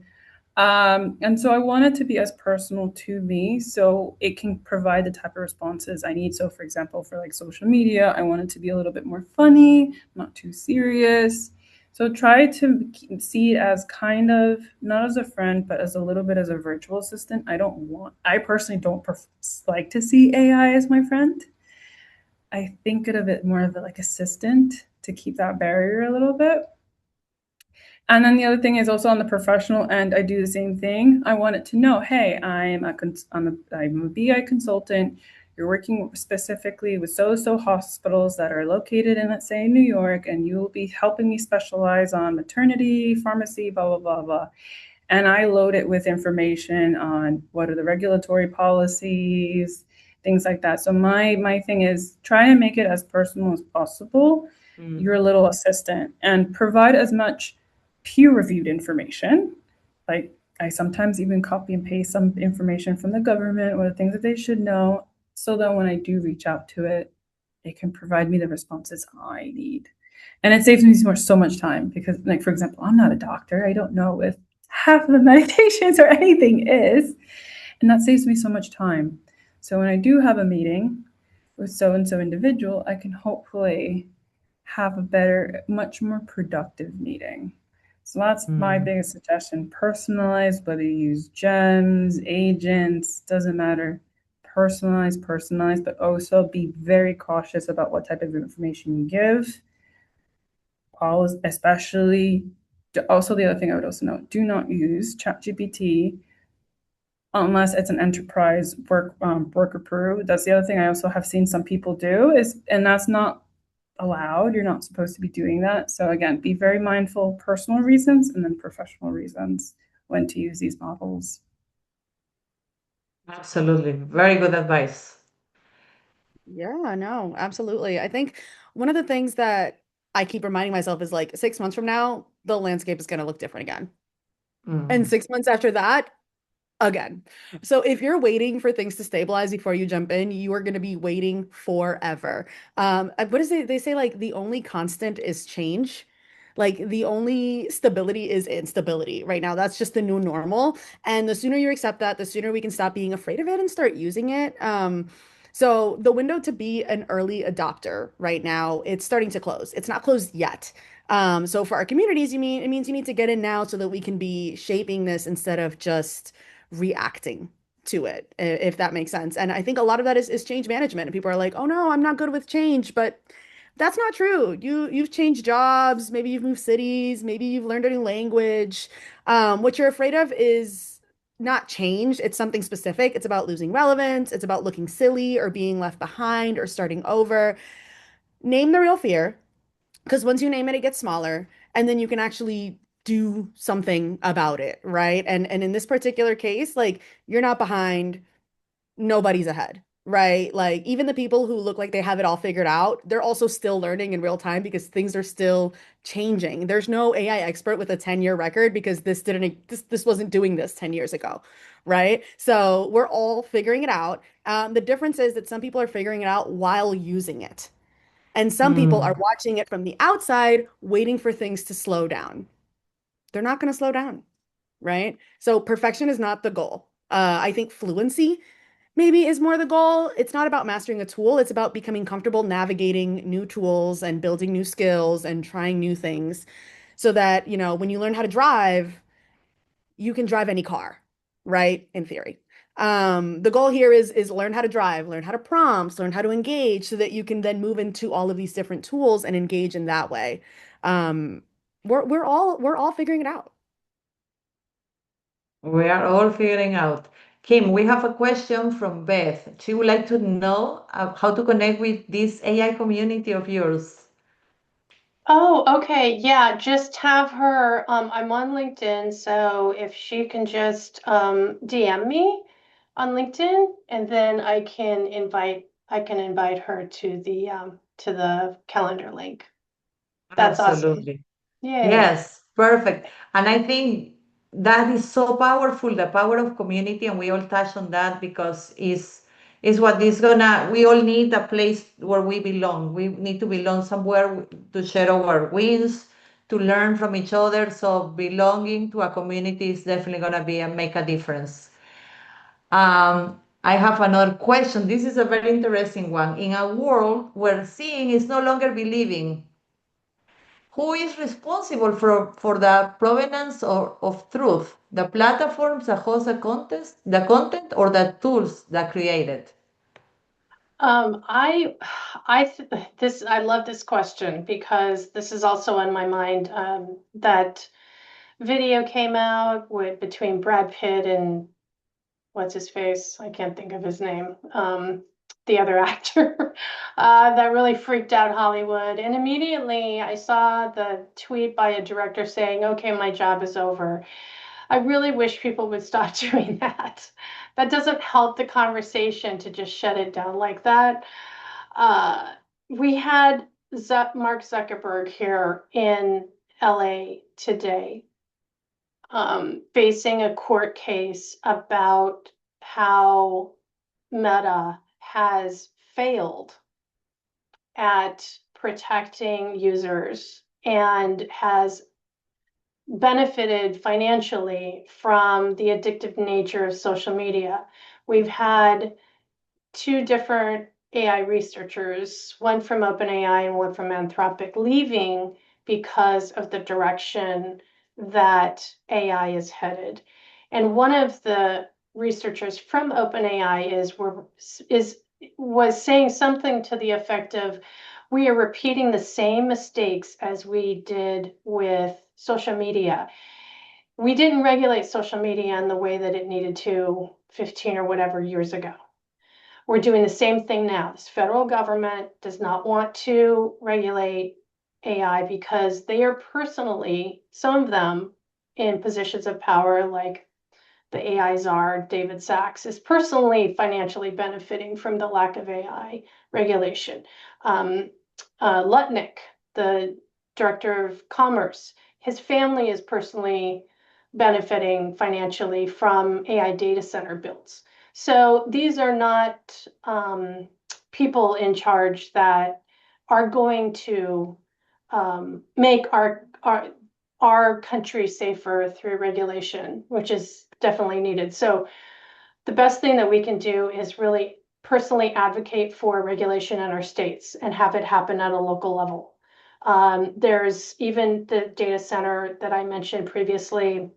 Speaker 2: And so I want it to be as personal to me so it can provide the type of responses I need. So, for example, for like social media, I want it to be a little bit more funny, not too serious. So try to see it as kind of not as a friend, but as a little bit as a virtual assistant. I personally don't like to see AI as my friend. I think of it more of a, like assistant to keep that barrier a little bit. And then the other thing is also on the professional end, I do the same thing. I want it to know, hey, I'm a BI consultant. You're working specifically with so hospitals that are located in, let's say, New York, and you will be helping me specialize on maternity, pharmacy, blah, blah, blah, blah. And I load it with information on what are the regulatory policies, things like that. So my thing is try and make it as personal as possible, your
Speaker 1: Mm.
Speaker 2: little assistant, and provide as much peer-reviewed information. Like I sometimes even copy and paste some information from the government or the things that they should know, so that when I do reach out to it, it can provide me the responses I need. And it saves me so much time because, like, for example, I'm not a doctor. I don't know if half of the meditations or anything is. And that saves me so much time. So when I do have a meeting with so and so individual, I can hopefully have a better, much more productive meeting. So that's my
Speaker 1: Mm.
Speaker 2: biggest suggestion. Personalize, whether you use gems, agents, doesn't matter. Personalize, but also be very cautious about what type of information you give. Especially, also the other thing I would also note, do not use ChatGPT unless it's an enterprise work approved. That's the other thing I also have seen some people do is, and that's not allowed. You're not supposed to be doing that. So again, be very mindful of personal reasons and then professional reasons when to use these models.
Speaker 1: Absolutely. Very good advice.
Speaker 4: Yeah, no, absolutely. I think one of the things that I keep reminding myself is like 6 months from now, the landscape is going to look different again. And
Speaker 1: Mm.
Speaker 4: 6 months after that, again. So if you're waiting for things to stabilize before you jump in, you are going to be waiting forever. What is it? They say like the only constant is change. Like the only stability is instability right now. That's just the new normal. And the sooner you accept that, the sooner we can stop being afraid of it and start using it. So the window to be an early adopter right now, it's starting to close. It's not closed yet. So for our communities, it means you need to get in now so that we can be shaping this instead of just reacting to it, if that makes sense. And I think a lot of that is change management. And people are like, oh no, I'm not good with change, but that's not true. You've changed jobs, maybe you've moved cities, maybe you've learned a new language. What you're afraid of is not change. It's something specific. It's about losing relevance. It's about looking silly or being left behind or starting over. Name the real fear, because once you name it, it gets smaller, and then you can actually do something about it, right? And in this particular case, like you're not behind, nobody's ahead, right? Like even the people who look like they have it all figured out, they're also still learning in real time because things are still changing. There's no AI expert with a 10-year record because this wasn't doing this 10 years ago, right? So we're all figuring it out. The difference is that some people are figuring it out while using it. And some people are
Speaker 1: Mm.
Speaker 4: watching it from the outside, waiting for things to slow down. They're not going to slow down, right? So perfection is not the goal. I think fluency maybe is more the goal. It's not about mastering a tool. It's about becoming comfortable navigating new tools and building new skills and trying new things so that, when you learn how to drive, you can drive any car, right? In theory. The goal here is learn how to drive, learn how to prompt, learn how to engage so that you can then move into all of these different tools and engage in that way. Um, we're all figuring it out.
Speaker 1: We are all figuring out. Kim, we have a question from Beth. She would like to know how to connect with this AI community of yours.
Speaker 3: Oh, okay. Yeah, just have her. I'm on LinkedIn, so if she can just DM me on LinkedIn, and then I can invite her to the calendar link. That's awesome.
Speaker 1: Absolutely.
Speaker 3: Yay.
Speaker 1: Yes, perfect. And I think that is so powerful, the power of community, and we all touch on that because is what is gonna we all need a place where we belong. We need to belong somewhere to share our wins, to learn from each other. So belonging to a community is definitely gonna be and make a difference. I have another question. This is a very interesting one. In a world where seeing is no longer believing, Who is responsible for the provenance of truth? The platforms that host the content, or the tools that create it?
Speaker 3: I love this question because this is also on my mind. That video came out between Brad Pitt and what's his face? I can't think of his name. The other actor that really freaked out Hollywood. And immediately I saw the tweet by a director saying, "Okay, my job is over." I really wish people would stop doing that. That doesn't help the conversation to just shut it down like that. We had Mark Zuckerberg here in LA today, facing a court case about how Meta has failed at protecting users and has benefited financially from the addictive nature of social media. We've had two different AI researchers, one from OpenAI and one from Anthropic, leaving because of the direction that AI is headed. And one of the researchers from OpenAI was saying something to the effect of, "We are repeating the same mistakes as we did with social media. We didn't regulate social media in the way that it needed to 15 or whatever years ago. We're doing the same thing now. This federal government does not want to regulate AI because they are personally, some of them in positions of power, like the AI czar, David Sachs, is personally financially benefiting from the lack of AI regulation. Lutnick, the director of commerce, his family is personally benefiting financially from AI data center builds. So these are not people in charge that are going to make our country safer through regulation, which is definitely needed. So the best thing that we can do is really personally advocate for regulation in our states and have it happen at a local level. There's even the data center that I mentioned previously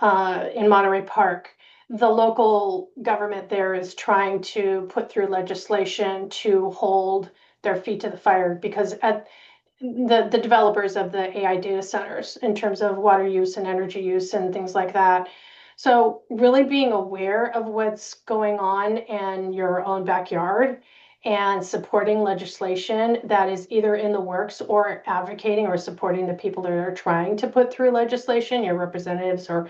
Speaker 3: in Monterey Park. The local government there is trying to put through legislation to hold their feet to the fire because at the developers of the AI data centers in terms of water use and energy use and things like that. So really being aware of what's going on in your own backyard and supporting legislation that is either in the works or advocating or supporting the people that are trying to put through legislation, your representatives or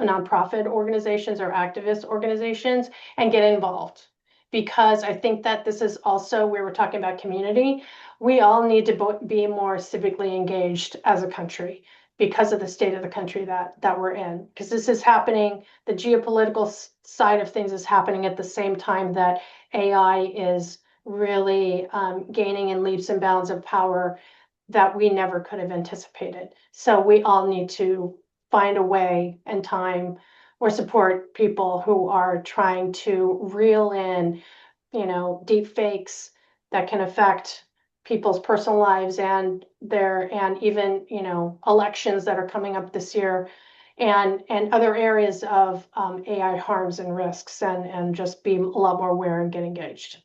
Speaker 3: nonprofit organizations or activist organizations, and get involved. Because I think that this is also where we're talking about community. We all need to be more civically engaged as a country because of the state of the country that we're in. Because this is happening, the geopolitical side of things is happening at the same time that AI is really gaining in leaps and bounds of power that we never could have anticipated. So we all need to find a way and time or support people who are trying to reel in, deep fakes that can affect people's personal lives and even, elections that are coming up this year and other areas of AI harms and risks and just be a lot more aware and get engaged.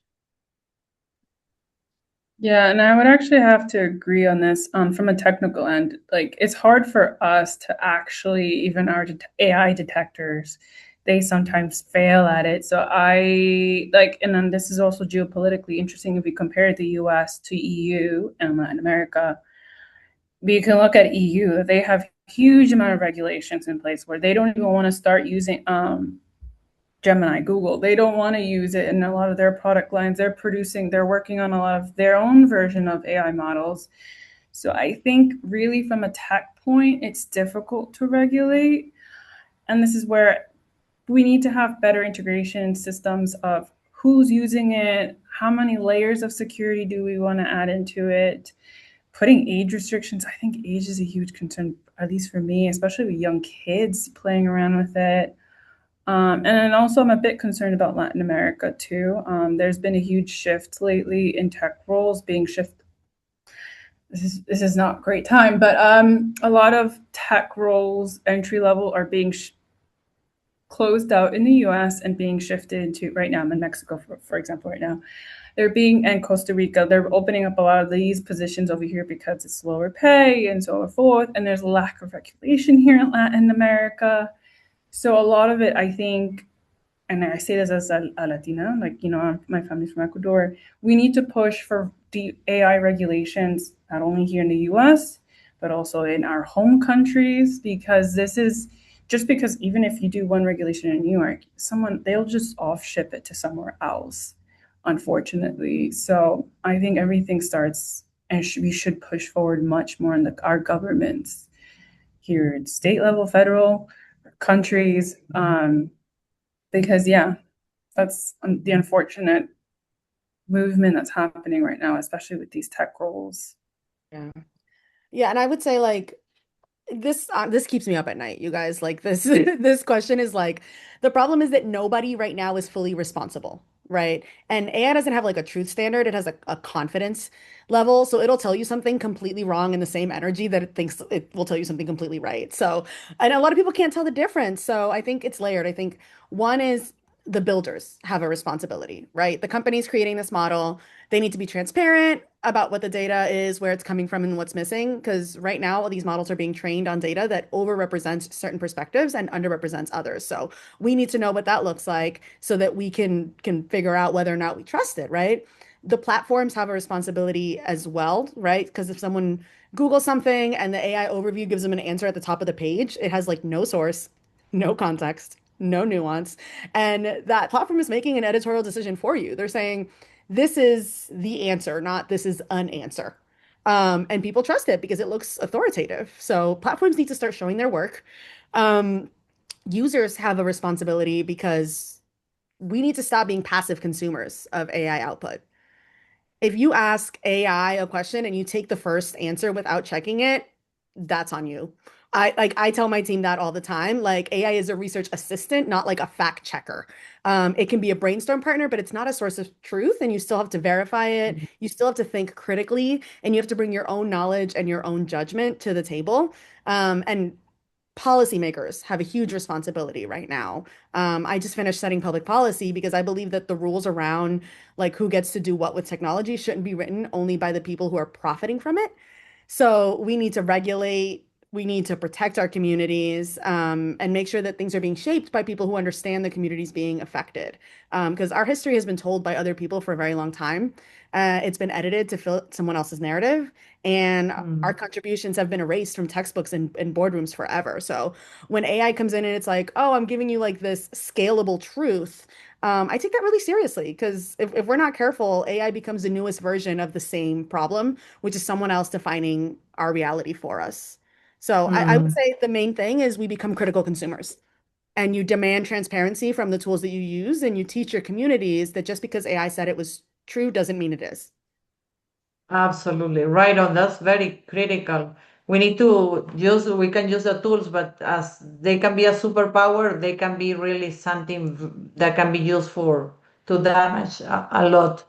Speaker 2: Yeah, and I would actually have to agree on this from a technical end. Like, it's hard for us to actually, even our AI detectors, they sometimes fail at it. So and then this is also geopolitically interesting if we compare the US to EU and Latin America. We can look at EU, they have huge amount of regulations in place where they don't even want to start using Gemini, Google. They don't want to use it in a lot of their product lines. They're working on a lot of their own version of AI models. So I think really from a tech point, it's difficult to regulate. And this is where we need to have better integration systems of who's using it, how many layers of security do we want to add into it, putting age restrictions. I think age is a huge concern, at least for me, especially with young kids playing around with it. And then also I'm a bit concerned about Latin America too. There's been a huge shift lately in tech roles being shifted this is not a great time, but a lot of tech roles, entry level, are being closed out in the US and being shifted to, right now I'm in Mexico, for example, right now. They're being, and Costa Rica, they're opening up a lot of these positions over here because it's lower pay and so forth. And there's a lack of regulation here in Latin America. So a lot of it, I think, and I say this as a Latina, like, you know, my family's from Ecuador, we need to push for deep AI regulations, not only here in the US, but also in our home countries, because this is just because even if you do one regulation in New York, they'll just off ship it to somewhere else, unfortunately. So I think everything starts, and we should push forward much more in our governments here at state level, federal, countries, because that's the unfortunate movement that's happening right now, especially with these tech roles.
Speaker 4: Yeah. Yeah, and I would say like this keeps me up at night, you guys. Like this this question is like the problem is that nobody right now is fully responsible, right? And AI doesn't have like a truth standard, it has a confidence level. So it'll tell you something completely wrong in the same energy that it thinks it will tell you something completely right. So and a lot of people can't tell the difference. So I think it's layered. I think one is the builders have a responsibility, right? The companies creating this model, they need to be transparent about what the data is, where it's coming from, and what's missing. Because right now, all these models are being trained on data that overrepresents certain perspectives and underrepresents others. So we need to know what that looks like so that we can figure out whether or not we trust it, right? The platforms have a responsibility as well, right? Because if someone Googles something and the AI overview gives them an answer at the top of the page, it has like no source, no context, no nuance. And that platform is making an editorial decision for you. They're saying, this is the answer, not this is an answer. And people trust it because it looks authoritative. So platforms need to start showing their work. Um, Users have a responsibility because we need to stop being passive consumers of AI output. If you ask AI a question and you take the first answer without checking it, that's on you. I tell my team that all the time. Like AI is a research assistant, not like a fact checker. It can be a brainstorm partner, but it's not a source of truth, and you still have to verify it. You still have to think critically, and you have to bring your own knowledge and your own judgment to the table. And policymakers have a huge responsibility right now. I just finished studying public policy because I believe that the rules around like who gets to do what with technology shouldn't be written only by the people who are profiting from it. So we need to regulate, we need to protect our communities, and make sure that things are being shaped by people who understand the communities being affected. Because our history has been told by other people for a very long time. It's been edited to fill someone else's narrative, and our contributions have been erased from textbooks and boardrooms forever. So when AI comes in and it's like, oh, I'm giving you like this scalable truth, I take that really seriously because if we're not careful, AI becomes the newest version of the same problem, which is someone else defining our reality for us. So I would
Speaker 1: Mm.
Speaker 4: say the main thing is we become critical consumers and you demand transparency from the tools that you use and you teach your communities that just because AI said it was true doesn't mean it is.
Speaker 1: Absolutely. Right on. That's very critical. We need to use, we can use the tools, but as they can be a superpower, they can be really something that can be used for to damage a lot.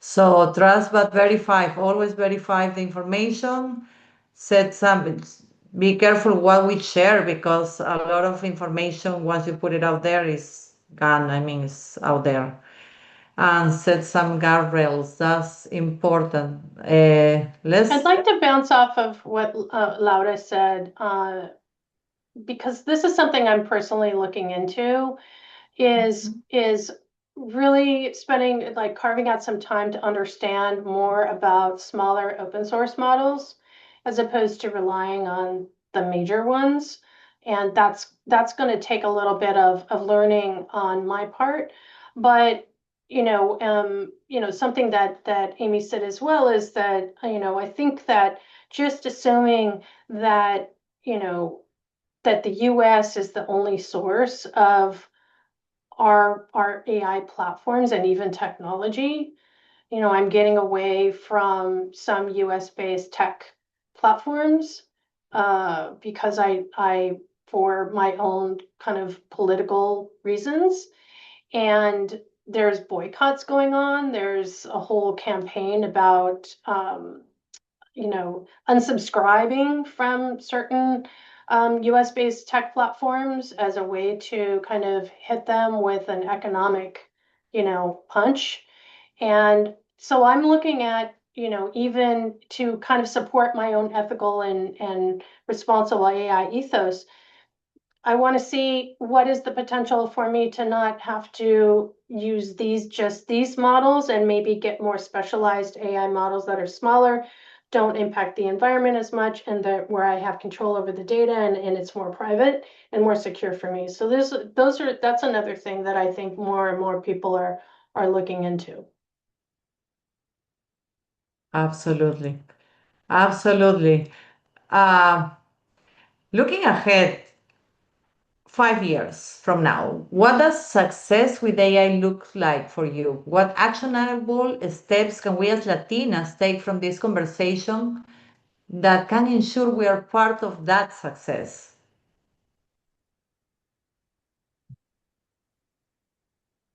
Speaker 1: So trust but verify. Always verify the information. Set some, be careful what we share because a lot of information, once you put it out there, is gone. I mean, it's out there. And set some guardrails. That's important.
Speaker 3: I'd
Speaker 1: Let's.
Speaker 3: like to bounce off of what Laura said, because this is something I'm personally looking into, is really spending like carving out some time to understand more about smaller open source models as opposed to relying on the major ones. And that's going to take a little bit of learning on my part. But something that Amy said as well is that, I think that just assuming that, that the US is the only source of our AI platforms and even technology. I'm getting away from some US based tech platforms because I for my own kind of political reasons. And there's boycotts going on. There's a whole campaign about unsubscribing from certain US based tech platforms as a way to kind of hit them with an economic, punch. And so I'm looking at, even to kind of support my own ethical and responsible AI ethos, I want to see what is the potential for me to not have to use just these models and maybe get more specialized AI models that are smaller, don't impact the environment as much, and that where I have control over the data and it's more private and more secure for me. So that's another thing that I think more and more people are looking into.
Speaker 1: Absolutely. Absolutely. Uh, Looking ahead, 5 years from now, what does success with AI look like for you? What actionable steps can we as Latinas take from this conversation that can ensure we are part of that success?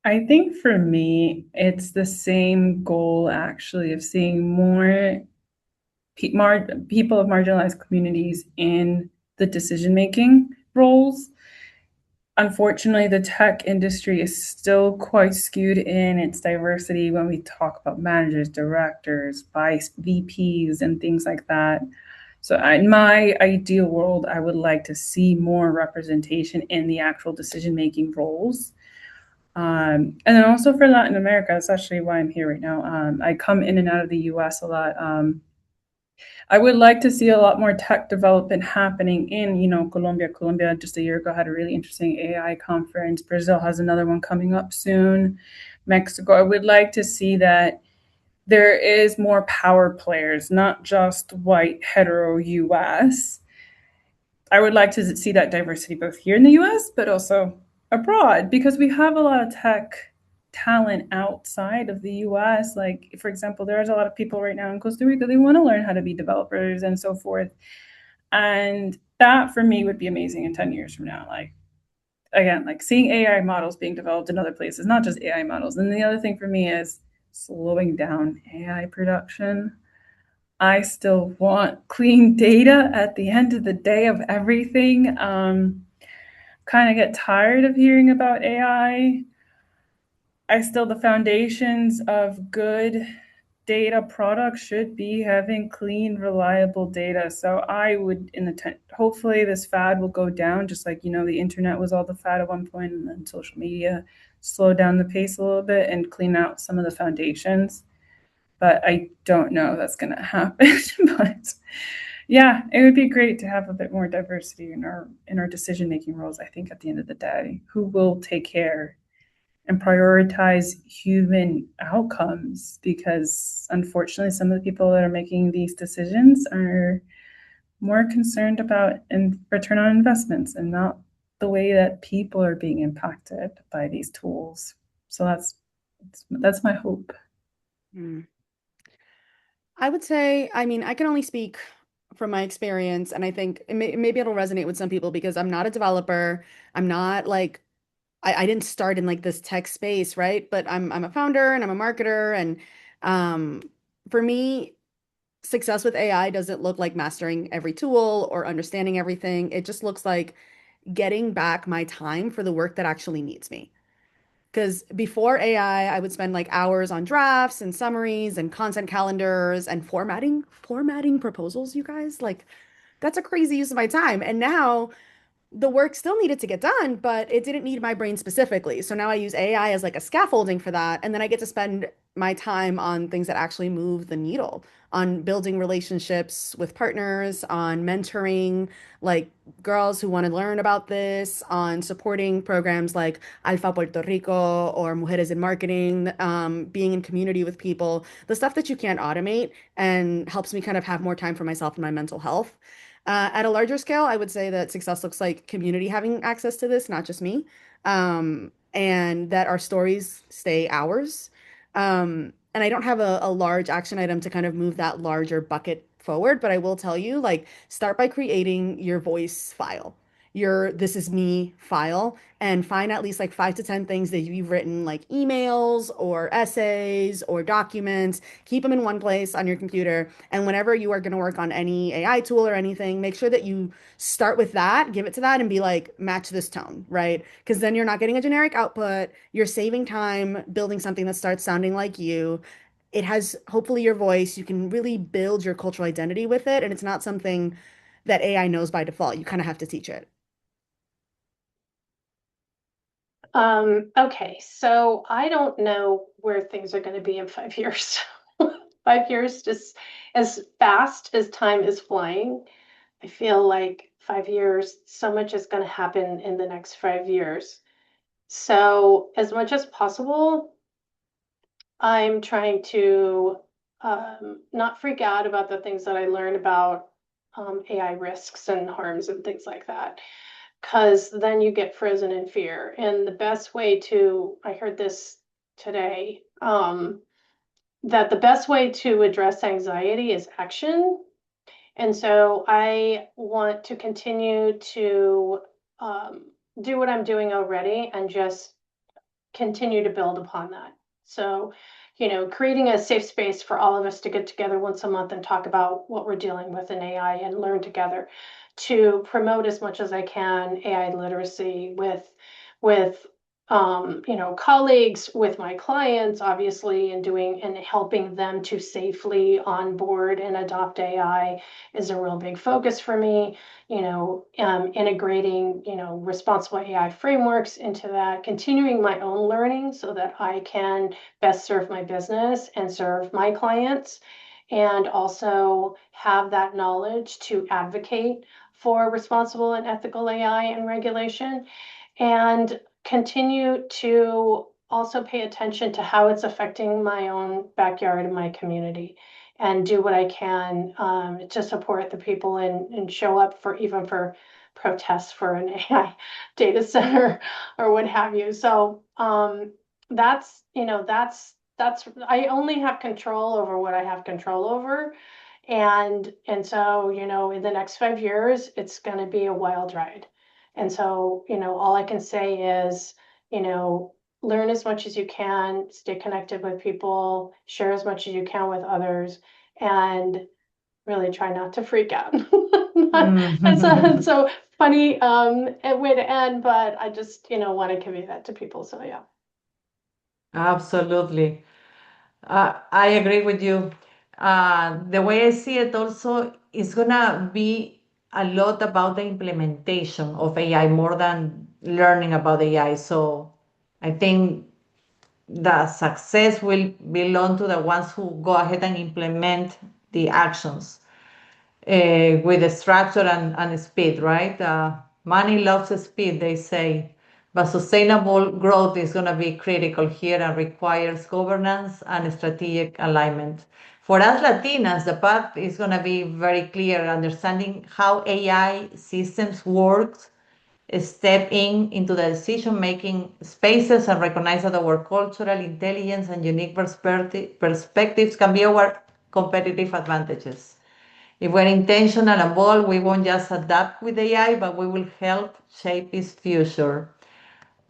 Speaker 2: I think for me, it's the same goal actually of seeing more people of marginalized communities in the decision-making roles. Unfortunately, the tech industry is still quite skewed in its diversity when we talk about managers, directors, vice VPs, and things like that. So, in my ideal world, I would like to see more representation in the actual decision-making roles. And then also for Latin America, that's actually why I'm here right now. I come in and out of the US a lot. I would like to see a lot more tech development happening in, Colombia. Colombia just a year ago had a really interesting AI conference. Brazil has another one coming up soon. Mexico. I would like to see that there is more power players, not just white hetero US. I would like to see that diversity both here in the US, but also abroad, because we have a lot of tech talent outside of the US. Like, for example, there's a lot of people right now in Costa Rica, they want to learn how to be developers and so forth. And that for me would be amazing in 10 years from now. Like, again, like seeing AI models being developed in other places, not just AI models. And the other thing for me is slowing down AI production. I still want clean data at the end of the day of everything. Kind of get tired of hearing about I still, the foundations of good data products should be having clean, reliable data. So I would, hopefully, this fad will go down, just like, the internet was all the fad at one point, and then social media slow down the pace a little bit and clean out some of the foundations. But I don't know if that's going to happen. But yeah, it would be great to have a bit more diversity in our decision making roles. I think at the end of the day, who will take care and prioritize human outcomes, because unfortunately some of the people that are making these decisions are more concerned about return on investments and not the way that people are being impacted by these tools. So that's my hope.
Speaker 4: Mm. I would say, I mean, I can only speak from my experience, and I think maybe it'll resonate with some people because I'm not a developer. I'm not like I didn't start in like this tech space, right? But I'm a founder and I'm a marketer, and um, for me, success with AI doesn't look like mastering every tool or understanding everything. It just looks like getting back my time for the work that actually needs me. Because before AI, I would spend like hours on drafts and summaries and content calendars and formatting proposals, you guys. Like, that's a crazy use of my time. And now the work still needed to get done, but it didn't need my brain specifically. So now I use AI as like a scaffolding for that. And then I get to spend my time on things that actually move the needle, on building relationships with partners, on mentoring like girls who want to learn about this, on supporting programs like Alpha Puerto Rico or Mujeres in Marketing, being in community with people, the stuff that you can't automate and helps me kind of have more time for myself and my mental health. At a larger scale, I would say that success looks like community having access to this, not just me, and that our stories stay ours. And I don't have a large action item to kind of move that larger bucket forward, but I will tell you, like, start by creating your voice file. your "this is me" file and find at least like 5 to 10 things that you've written, like emails or essays or documents. Keep them in one place on your computer. And whenever you are going to work on any AI tool or anything, make sure that you start with that, give it to that, and be like, match this tone, right? Because then you're not getting a generic output. You're saving time building something that starts sounding like you. It has hopefully your voice. You can really build your cultural identity with it. And it's not something that AI knows by default. You kind of have to teach it.
Speaker 3: Okay, so I don't know where things are going to be in 5 years. 5 years, just as fast as time is flying. I feel like 5 years, so much is going to happen in the next 5 years. So, as much as possible, I'm trying to not freak out about the things that I learn about AI risks and harms and things like that, because then you get frozen in fear. And the best way to, I heard this today, that the best way to address anxiety is action. And so I want to continue to do what I'm doing already and just continue to build upon that. So, creating a safe space for all of us to get together once a month and talk about what we're dealing with in AI and learn together, to promote as much as I can AI literacy with colleagues, with my clients, obviously, and doing and helping them to safely onboard and adopt AI is a real big focus for me. Integrating, responsible AI frameworks into that, continuing my own learning so that I can best serve my business and serve my clients, and also have that knowledge to advocate for responsible and ethical AI and regulation, and continue to also pay attention to how it's affecting my own backyard and my community, and do what I can to support the people and show up for even for protests for an AI data center or what have you. So that's I only have control over what I have control over. And so, in the next 5 years, it's going to be a wild ride. And so, all I can say is, you know, learn as much as you can, stay connected with people, share as much as you can with others, and really try not to freak out. It's so funny way to end, but I just, want to convey that to people. So yeah.
Speaker 1: Absolutely. I agree with you. The way I see it also is gonna be a lot about the implementation of AI more than learning about AI. So I think the success will belong to the ones who go ahead and implement the actions with the structure and speed, right? Money loves speed, they say, but sustainable growth is going to be critical here and requires governance and strategic alignment. For us Latinas, the path is going to be very clear, understanding how AI systems work, step into the decision-making spaces and recognize that our cultural intelligence and unique perspectives can be our competitive advantages. If we're intentional and bold, we won't just adapt with AI, but we will help shape its future.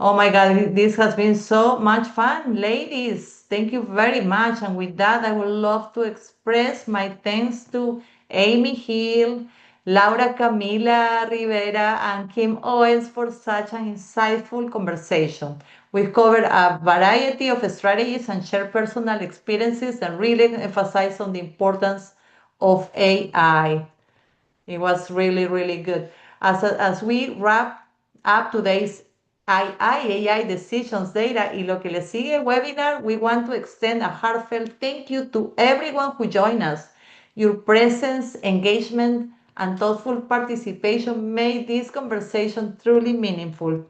Speaker 1: Oh my God, this has been so much fun, ladies. Thank you very much. And with that, I would love to express my thanks to Amy Hill, Laura Camila Rivera, and Kim Owens for such an insightful conversation. We've covered a variety of strategies and shared personal experiences and really emphasized on the importance of AI. It was really, really good. As we wrap up today's AI Decisions Data y lo que le sigue webinar, we want to extend a heartfelt thank you to everyone who joined us. Your presence, engagement, and thoughtful participation made this conversation truly meaningful.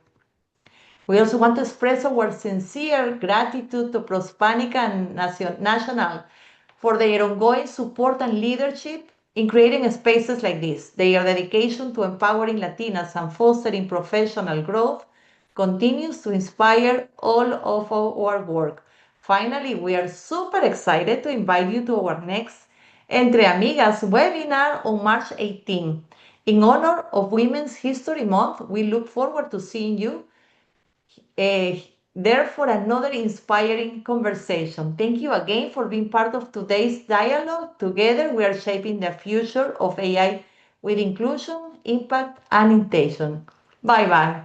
Speaker 1: We also want to express our sincere gratitude to Prospanica and National for their ongoing support and leadership in creating spaces like this. Their dedication to empowering Latinas and fostering professional growth continues to inspire all of our work. Finally, we are super excited to invite you to our next Entre Amigas webinar on March 18. In honor of Women's History Month, we look forward to seeing you there for another inspiring conversation. Thank you again for being part of today's dialogue. Together, we are shaping the future of AI with inclusion, impact, and intention. Bye bye.